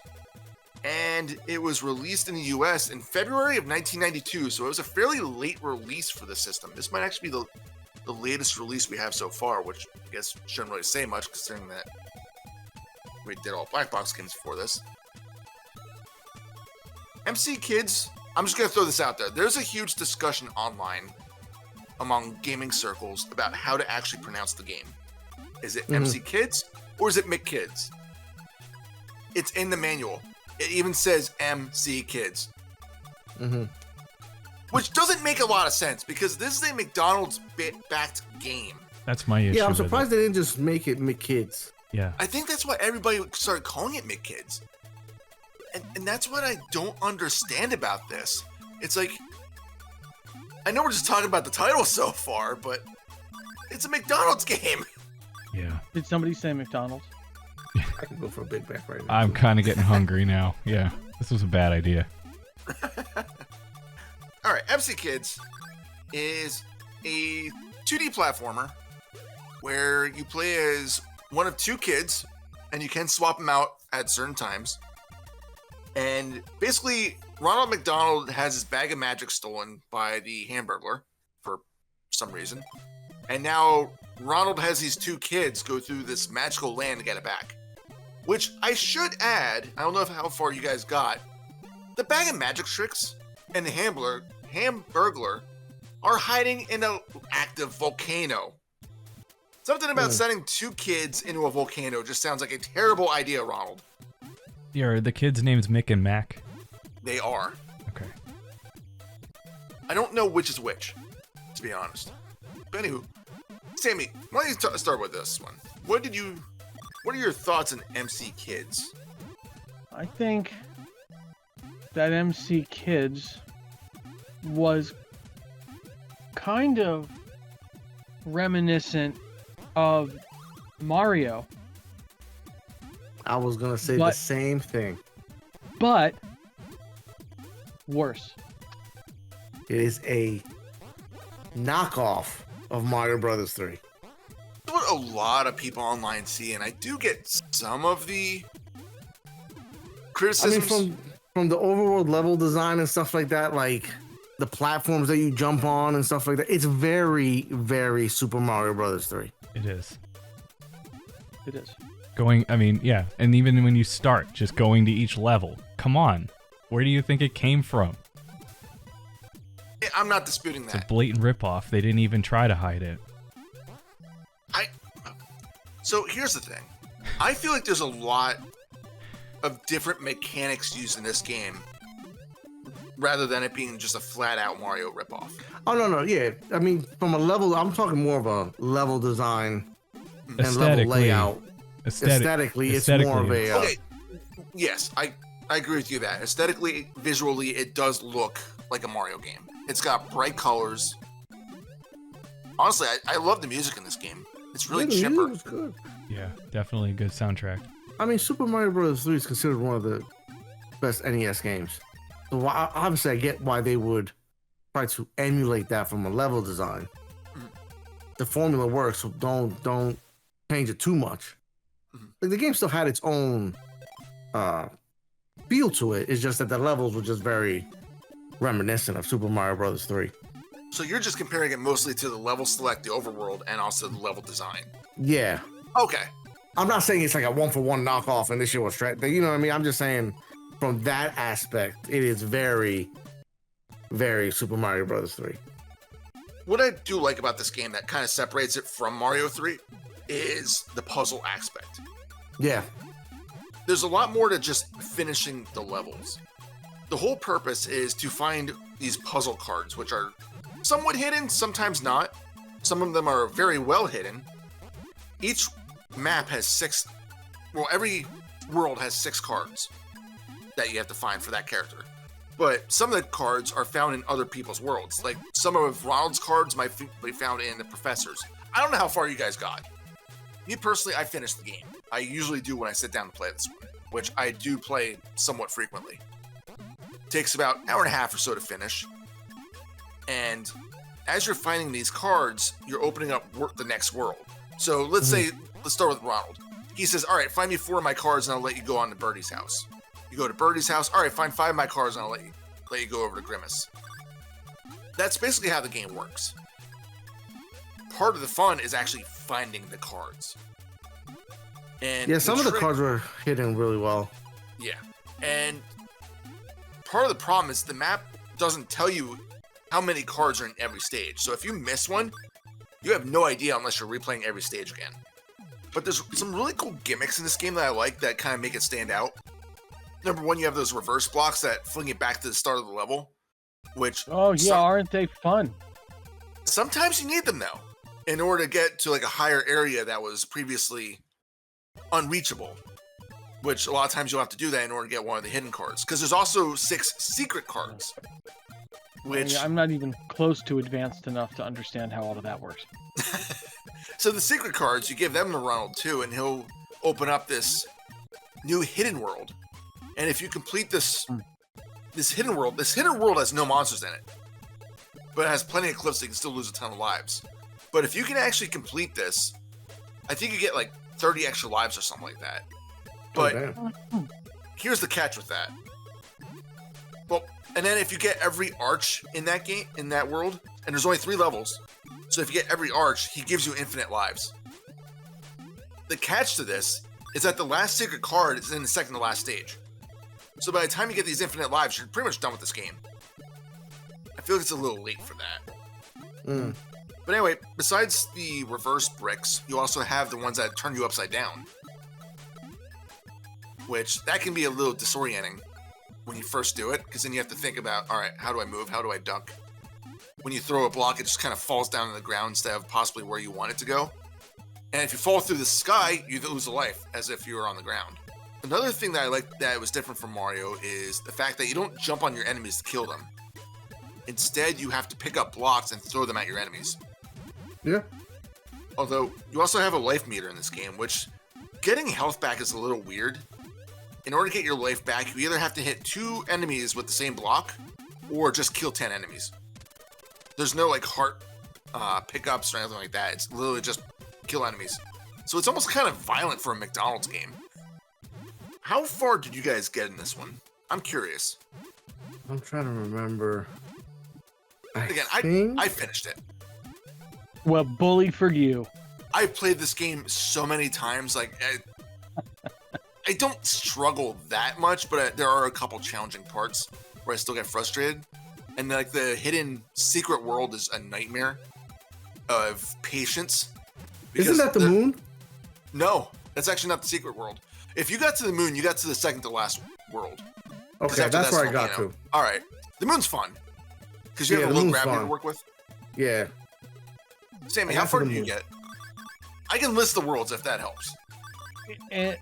and it was released in the US in February of 1992, so it was a fairly late release for the system. This might actually be the latest release we have so far, which I guess shouldn't really say much considering that we did all black box games before this. MC Kids, I'm just going to throw this out there. There's a huge discussion online among gaming circles about how to actually pronounce the game. Is it MC Kids or is it McKids? It's in the manual. It even says MC Kids. Mm-hmm. Which doesn't make a lot of sense because this is a McDonald's backed game. That's my issue. Yeah, I'm with surprised it. they didn't just make it McKids. Yeah. I think that's why everybody started calling it McKids. And that's what I don't understand about this. It's like, I know we're just talking about the title so far, but it's a McDonald's game. Yeah. did somebody say McDonald's? I could go for a Big Mac right now. I'm kind of getting hungry now. Yeah. This was a bad idea. All right, MC Kids is a 2D platformer where you play as one of 2 kids and you can swap them out at certain times. And basically, Ronald McDonald has his bag of magic stolen by the Hamburglar for some reason. And now Ronald has these 2 kids go through this magical land to get it back. Which I should add, I don't know how far you guys got, the bag of magic tricks and the Hamburglar are hiding in an active volcano. Something about sending 2 kids into a volcano just sounds like a terrible idea, Ronald. Yeah, are the kids' names Mick and Mac? They are. Okay. I don't know which is which, to be honest. But anywho, Sammy, why don't you start with this one? What are your thoughts on MC Kids? I think that MC Kids was kind of reminiscent of Mario, I was gonna say the But- same thing. but worse. It is a knockoff of Mario Brothers 3. That's what a lot of people online see, and I do get some of the I mean, criticisms. from the overworld level design and stuff like that, like the platforms that you jump on and stuff like that, it's very, very Super Mario Brothers 3. It is. It is. Yeah. And even when you start, just going to each level. Come on. Where do you think it came from? I'm not disputing It's a that. blatant ripoff. They didn't even try to hide it. So here's the thing. I feel like there's a lot of different mechanics used in this game rather than it being just a flat-out Mario ripoff. Oh, no, yeah. I mean, from a level, I'm talking more of a level design and level Aesthetically, layout. Aesthetically, it's more of a... Okay, yes, I agree with you that. Aesthetically, visually, it does look like a Mario game. It's got bright colors. Honestly, I love the music in this game. It's really Yeah, the chipper. music was good. Yeah, definitely a good soundtrack. I mean, Super Mario Bros. 3 is considered one of the best NES games. So obviously, I get why they would try to emulate that from a level design. The formula works, so don't change it too much. Like the game still had its own feel to it. It's just that the levels were just very reminiscent of Super Mario Bros. 3. So you're just comparing it mostly to the level select, the overworld, and also the level design. Yeah. Okay. I'm not saying it's like a 1-for-1 knockoff and this shit was straight. You know what I mean? I'm just saying from that aspect, it is very, very Super Mario Bros. 3. What I do like about this game that kind of separates it from Mario 3 is the puzzle aspect. Yeah. There's a lot more to just finishing the levels. The whole purpose is to find these puzzle cards, which are somewhat hidden, sometimes not. Some of them are very well hidden. Each map has 6, well, every world has 6 cards that you have to find for that character. But some of the cards are found in other people's worlds. Like some of Ronald's cards might be found in the professor's. I don't know how far you guys got. Me personally, I finished the game. I usually do when I sit down to play this one, which I do play somewhat frequently. Takes about an hour and a half or so to finish. And as you're finding these cards, you're opening up the next world. So let's start with Ronald. He says, all right, find me 4 of my cards and I'll let you go on to Birdie's house. You go to Birdie's house. All right, find 5 of my cards and I'll let you go over to Grimace. That's basically how the game works. Part of the fun is actually finding the cards. And yeah, some of the cards were hidden really well. Yeah. And part of the problem is the map doesn't tell you how many cards are in every stage. So if you miss one, you have no idea unless you're replaying every stage again. But there's some really cool gimmicks in this game that I like that kind of make it stand out. Number one, you have those reverse blocks that fling it back to the start of the level, which... Oh, yeah, aren't they fun? Sometimes you need them, though, in order to get to like a higher area that was previously unreachable, which a lot of times you'll have to do that in order to get one of the hidden cards. Because there's also 6 secret cards, which... I'm not even close to advanced enough to understand how all of that works. So the secret cards, you give them to Ronald too, and he'll open up this new hidden world. And if you complete this hidden world has no monsters in it, but it has plenty of cliffs so you can still lose a ton of lives. But if you can actually complete this, I think you get like 30 extra lives or something like that. But here's the catch with that. Well, and then if you get every arch in that game, in that world, and there's only 3 levels, so if you get every arch, he gives you infinite lives. The catch to this is that the last secret card is in the second to last stage. So by the time you get these infinite lives, you're pretty much done with this game. I feel like it's a little late for that. But anyway, besides the reverse bricks, you also have the ones that turn you upside down. Which, that can be a little disorienting when you first do it, because then you have to think about, alright, how do I move? How do I duck? When you throw a block, it just kind of falls down on the ground instead of possibly where you want it to go. And if you fall through the sky, you lose a life, as if you were on the ground. Another thing that I like that was different from Mario is the fact that you don't jump on your enemies to kill them. Instead, you have to pick up blocks and throw them at your enemies. Yeah. Although, you also have a life meter in this game, which getting health back is a little weird. In order to get your life back, you either have to hit 2 enemies with the same block, or just kill 10 enemies. There's no like heart pickups or anything like that. It's literally just kill enemies. So it's almost kind of violent for a McDonald's game. How far did you guys get in this one? I'm curious. I'm trying to remember. Again, I finished it. Well, bully for you. I've played this game so many times, like, I don't struggle that much, but there are a couple challenging parts where I still get frustrated. And like the hidden secret world is a nightmare of patience. Isn't that the moon? No, that's actually not the secret world. If you got to the moon, you got to the second to last world. Okay, that's where I got volcano. to. All right. The moon's fun. Because you have a low gravity to work with. Yeah. Sammy, how far did you get? I can list the worlds if that helps. It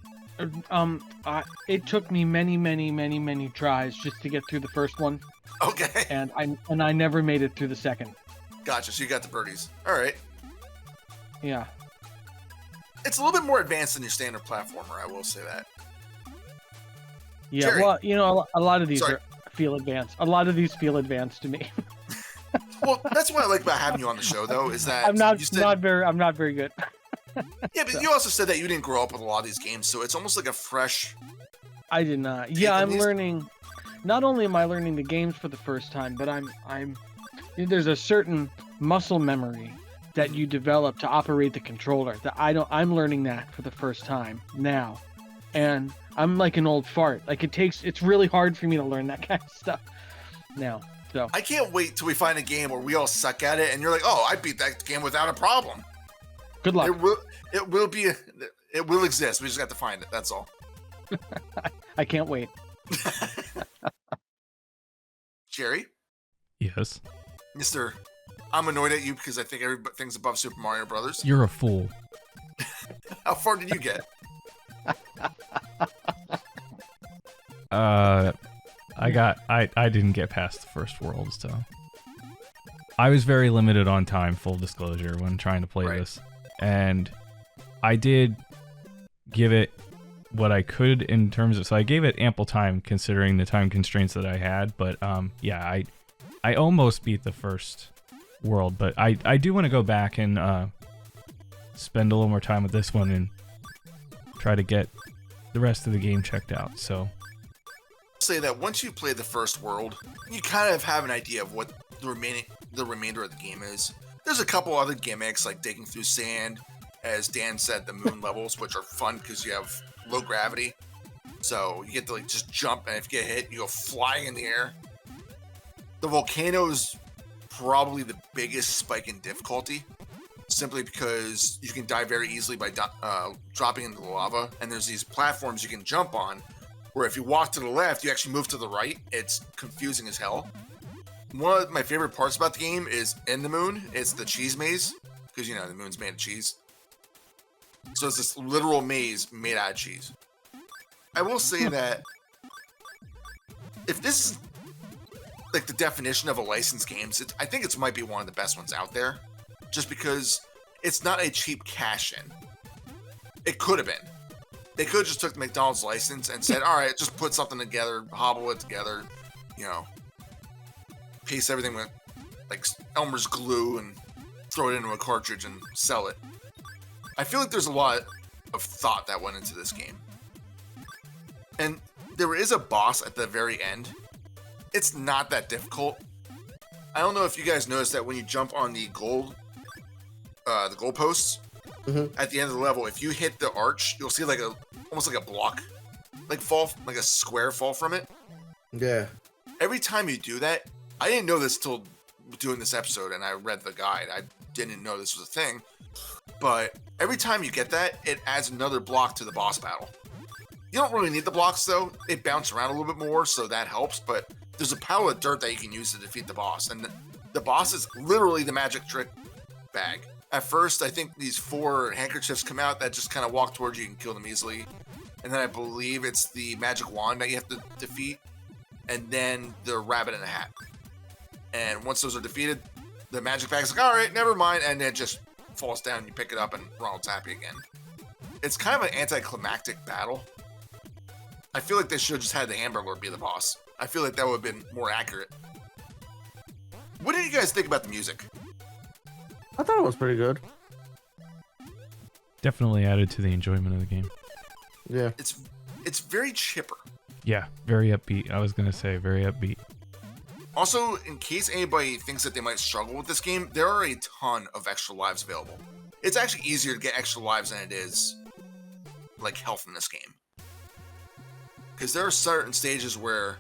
took me many tries just to get through the first one. Okay. And I never made it through the second. Gotcha. So you got the birdies. All right. Yeah. It's a little bit more advanced than your standard platformer, I will say that. Yeah, Jerry. well, you know, a lot of these feel advanced. A lot of these feel advanced to me. Well, that's what I like about having you on the show, though, is that I'm not very good. Yeah, but you also said that you didn't grow up with a lot of these games, so it's almost like a fresh. I did not. Yeah, I'm learning. Not only am I learning the games for the first time, but I'm. There's a certain muscle memory that you develop to operate the controller that I'm learning that for the first time now, and I'm like an old fart. Like it's really hard for me to learn that kind of stuff now. So I can't wait till we find a game where we all suck at it, and you're like, "Oh, I beat that game without a problem." Good luck. It will exist. We just got to find it. That's all. I can't wait. Jerry? Yes. Mister, I'm annoyed at you because I think everything's above Super Mario Brothers. You're a fool. How far did you get? I didn't get past the first world, so I was very limited on time, full disclosure, when trying to play this. And I did give it what I could in terms of, so I gave it ample time considering the time constraints that I had, but yeah, I almost beat the first world, but I do want to go back and spend a little more time with this one and try to get the rest of the game checked out. So say that once you play the first world, you kind of have an idea of what the remainder of the game is. There's a couple other gimmicks like digging through sand, as Dan said, the moon levels, which are fun because you have low gravity. So you get to like just jump, and if you get hit, you go flying in the air. The volcano is probably the biggest spike in difficulty, simply because you can die very easily by dropping into the lava, and there's these platforms you can jump on, where if you walk to the left, you actually move to the right. It's confusing as hell. One of my favorite parts about the game is in the moon, it's the cheese maze, because, you know, the moon's made of cheese. So it's this literal maze made out of cheese. I will say that if this is like the definition of a licensed game, I think it might be one of the best ones out there, just because it's not a cheap cash-in. It could have been. They could have just took the McDonald's license and said, all right, just put something together, hobble it together, you know, paste everything with like Elmer's glue and throw it into a cartridge and sell it. I feel like there's a lot of thought that went into this game. And there is a boss at the very end. It's not that difficult. I don't know if you guys noticed that when you jump on the goal posts, at the end of the level, if you hit the arch, you'll see like almost like a block, like a square fall from it. Yeah. Every time you do that, I didn't know this till doing this episode, and I read the guide. I didn't know this was a thing, but every time you get that, it adds another block to the boss battle. You don't really need the blocks though. They bounce around a little bit more, so that helps, but there's a pile of dirt that you can use to defeat the boss, and the boss is literally the magic trick bag. At first, I think these 4 handkerchiefs come out that just kind of walk towards you and kill them easily. And then I believe it's the magic wand that you have to defeat. And then the rabbit in a hat. And once those are defeated, the magic bag's like, all right, never mind. And then it just falls down, you pick it up, and Ronald's happy again. It's kind of an anticlimactic battle. I feel like they should have just had the Hamburglar be the boss. I feel like that would have been more accurate. What did you guys think about the music? I thought it was pretty good. Definitely added to the enjoyment of the game. Yeah. It's very chipper. Yeah, very upbeat. I was going to say very upbeat. Also, in case anybody thinks that they might struggle with this game, there are a ton of extra lives available. It's actually easier to get extra lives than it is, like, health in this game. Because there are certain stages where,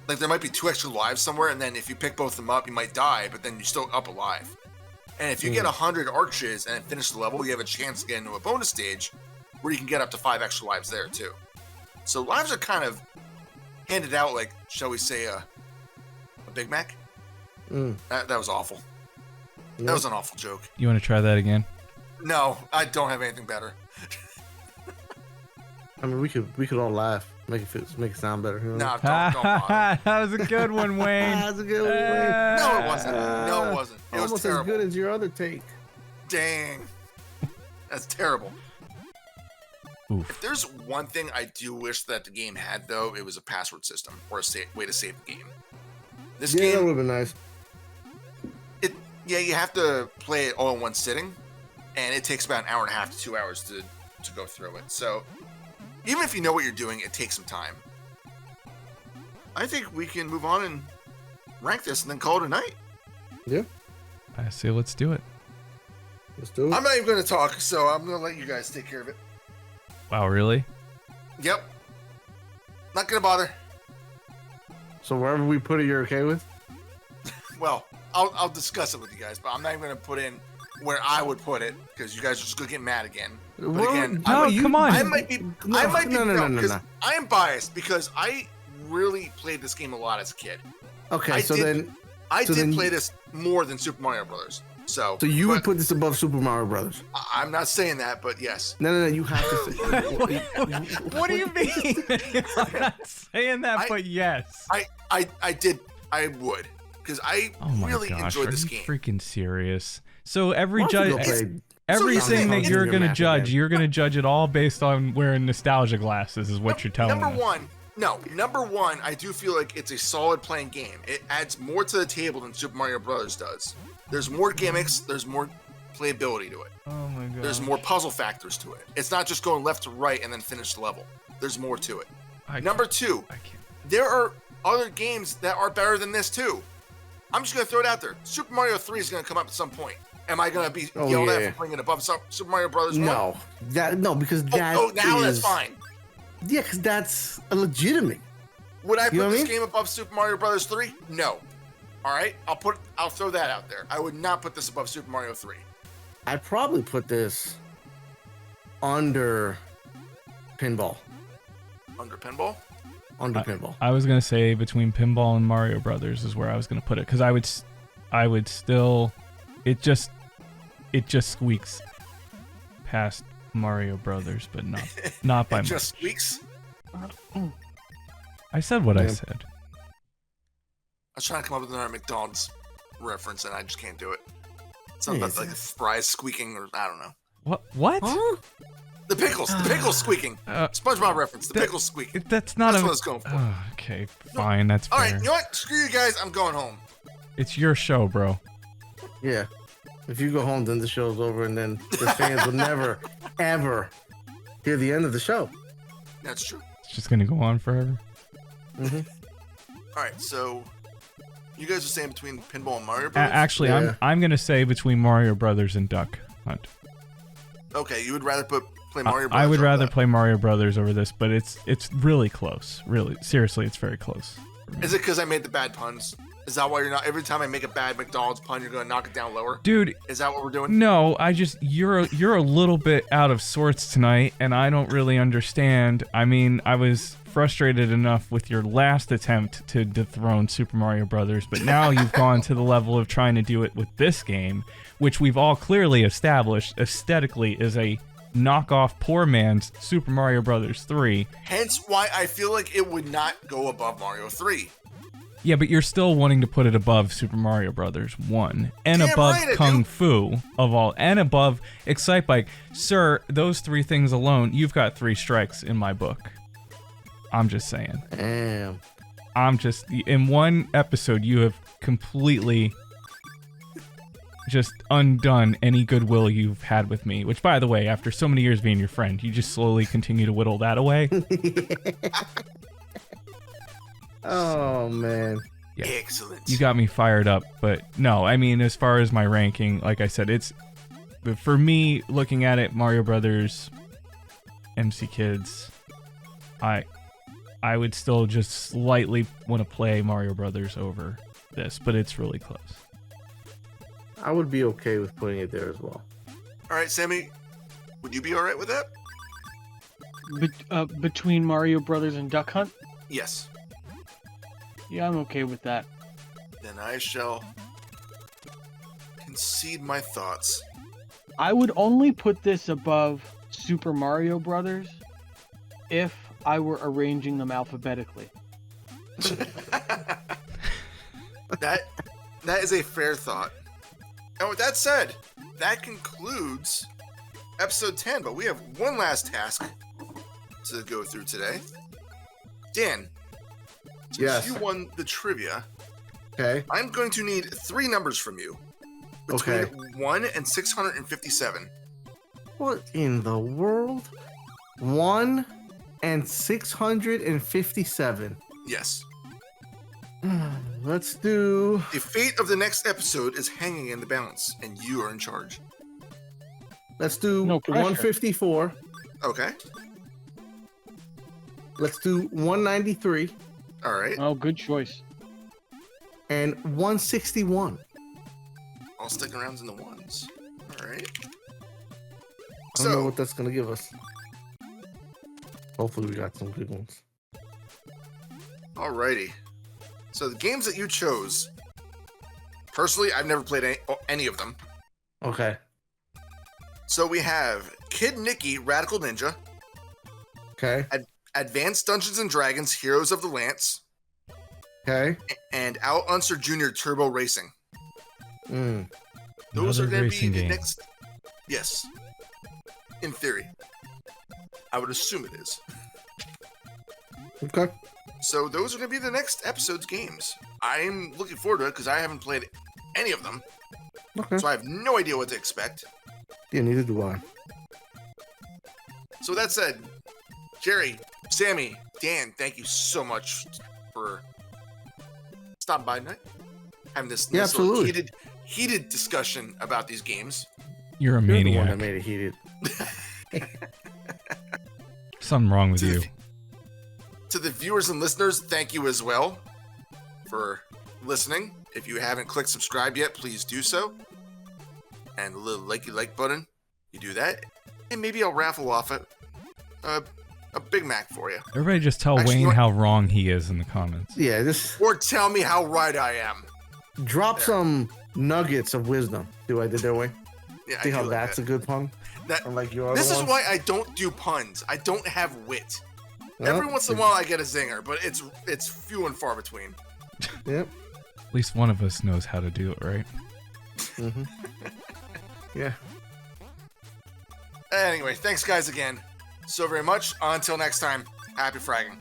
like, there might be 2 extra lives somewhere, and then if you pick both of them up, you might die, but then you're still up alive. And if you get 100 arches and finish the level, you have a chance to get into a bonus stage where you can get up to 5 extra lives there too. So lives are kind of handed out like, shall we say, a Big Mac? That was awful. That was an awful joke. You want to try that again? No, I don't have anything better. I mean, we could all laugh, make it sound better. You know? No, don't bother. That was a good one, Wayne. That's a good one. Wayne. No, it wasn't. No, it wasn't. It was Almost terrible. as good as your other take. Dang. That's terrible. Oof. If there's one thing I do wish that the game had, though, it was a password system or a way to save the game. This Yeah, that game, would have been nice. you have to play it all in one sitting, and it takes about an hour and a half to 2 hours to go through it. So even if you know what you're doing, it takes some time. I think we can move on and rank this and then call it a night. Yeah, I say let's do it. let's do it. I'm not even going to talk, so I'm going to let you guys take care of it. Wow, really? Yep. Not going to bother. So wherever we put it, you're okay with? Well, I'll discuss it with you guys, but I'm not even going to put in where I would put it because you guys are just going to get mad again. But Well, again, No, come on. I might be No, no. I am biased because I really played this game a lot as a kid. Okay, I so did- then I So did then- play this more than Super Mario Brothers. So you would but put this above Super Mario Brothers. I'm not saying that, but yes. No, you have to say. What do you mean? I'm not saying that, but yes. I would because I Oh my really gosh, enjoyed are this you game. freaking serious? So every Why don't you judge, go play- everything So that you're your gonna map judge, again. you're gonna judge it all based on wearing nostalgia glasses, is what you're telling Number us. number one, I do feel like it's a solid playing game. It adds more to the table than Super Mario Brothers does. There's more gimmicks, there's more playability to it. Oh my god. There's more puzzle factors to it. It's not just going left to right and then finish the level. There's more to it. Number two, I can't. there are other games that are better than this too. I'm just gonna throw it out there. Super Mario 3 is gonna come up at some point. Am I gonna be yelled at for bringing it above Super Mario Brothers 1? No, because that now that's is- fine. Yeah, because that's a legitimate. Would I put You know what I this mean? game above Super Mario Brothers 3? No. All right, I'll throw that out there. I would not put this above Super Mario 3. I'd probably put this under pinball. Under Pinball? Under pinball. I was gonna say between Pinball and Mario Brothers is where I was gonna put it, because I would still, it just squeaks past Mario Brothers, but not by It much. just squeaks. I said what I Yeah. said. I was trying to come up with another McDonald's reference, and I just can't do it. Something Yeah, about like fries squeaking, or I don't know. What? Huh? The pickles squeaking. SpongeBob reference. The pickles squeaking. That's not That's a. what I was going for. Oh, okay, fine. That's All fair. right, you know what? Screw you guys. I'm going home. It's your show, bro. Yeah. If you go home, then the show's over, and then the fans will never, ever hear the end of the show. That's true. It's just gonna go on forever. All right, so you guys are saying between Pinball and Mario Brothers? Actually, Yeah. I'm gonna say between Mario Brothers and Duck Hunt. Okay, you would rather play Mario Brothers? I would over rather that. play Mario Brothers over this, but it's really close. Really, seriously, it's very close. Is it because I made the bad puns? Is that why you're not? Every time I make a bad McDonald's pun, you're going to knock it down lower? Dude, Is that what we're doing? no, you're a little bit out of sorts tonight, and I don't really understand. I mean, I was frustrated enough with your last attempt to dethrone Super Mario Brothers, but now you've gone to the level of trying to do it with this game, which we've all clearly established aesthetically is a knockoff poor man's Super Mario Brothers 3. Hence why I feel like it would not go above Mario 3. Yeah, but you're still wanting to put it above Super Mario Brothers 1 and Damn above right I Kung do. Fu of all and above Excite Bike. Sir, those three things alone, you've got 3 strikes in my book. I'm just saying. Damn. I'm just in one episode you have completely just undone any goodwill you've had with me, which by the way, after so many years being your friend, you just slowly continue to whittle that away. Oh man. Yeah. Excellent. You got me fired up, but no, I mean, as far as my ranking, like I said, but for me, looking at it, Mario Brothers, MC Kids, I would still just slightly want to play Mario Brothers over this, but it's really close. I would be okay with putting it there as well. All right, Sammy, would you be all right with that? Between Mario Brothers and Duck Hunt? Yes. Yeah, I'm okay with that. Then I shall concede my thoughts. I would only put this above Super Mario Brothers if I were arranging them alphabetically. That is a fair thought. And with that said, that concludes episode 10, but we have one last task to go through today. Dan, since Yes. you won the trivia, Okay. I'm going to need 3 numbers from you. Between Okay. 1 and 657. What in the world? 1 and 657. Yes. Let's do. The fate of the next episode is hanging in the balance, and you are in charge. Let's do No pressure. 154. Okay. Let's do 193 All right. Oh, good choice. and 161. I'll stick around in the ones. All right. I don't know So, what that's gonna give us. Hopefully, we got some good ones. alrighty. So the games that you chose, personally, I've never played any of them. Okay. So we have Kid Nicky Radical Ninja, Okay. Advanced Dungeons and Dragons Heroes of the Lance, Okay. and Out Unser Jr. Turbo Racing. Mm. Those are Another going to be racing the game. next. Yes. In theory. I would assume it is. Okay. So those are going to be the next episode's games. I'm looking forward to it because I haven't played any of them. Okay. So I have no idea what to expect. Yeah, neither do I. So with that said, Jerry, Sammy, Dan, thank you so much for stopping by tonight. Having this Yeah, nice little absolutely. heated discussion about these games. You're a You're the one maniac. that made it heated. Something wrong with To you. the- To the viewers and listeners, thank you as well for listening. If you haven't clicked subscribe yet, please do so. And the little likey like button, you do that. And maybe I'll raffle off a Big Mac for you. Everybody just tell Actually, you Wayne know how wrong he is in the comments. Yeah, just Or tell me how right I am. drop There. some nuggets of wisdom. See what I did there, Wayne? Yeah, See I how do like that's that. a good pun? That- Unlike your This other is ones? why I don't do puns. I don't have wit. Well, Every once in a while I get a zinger, but it's few and far between. Yep. At least one of us knows how to do it, right? Mm-hmm. Yeah. Anyway, thanks guys again so very much. Until next time, happy fragging.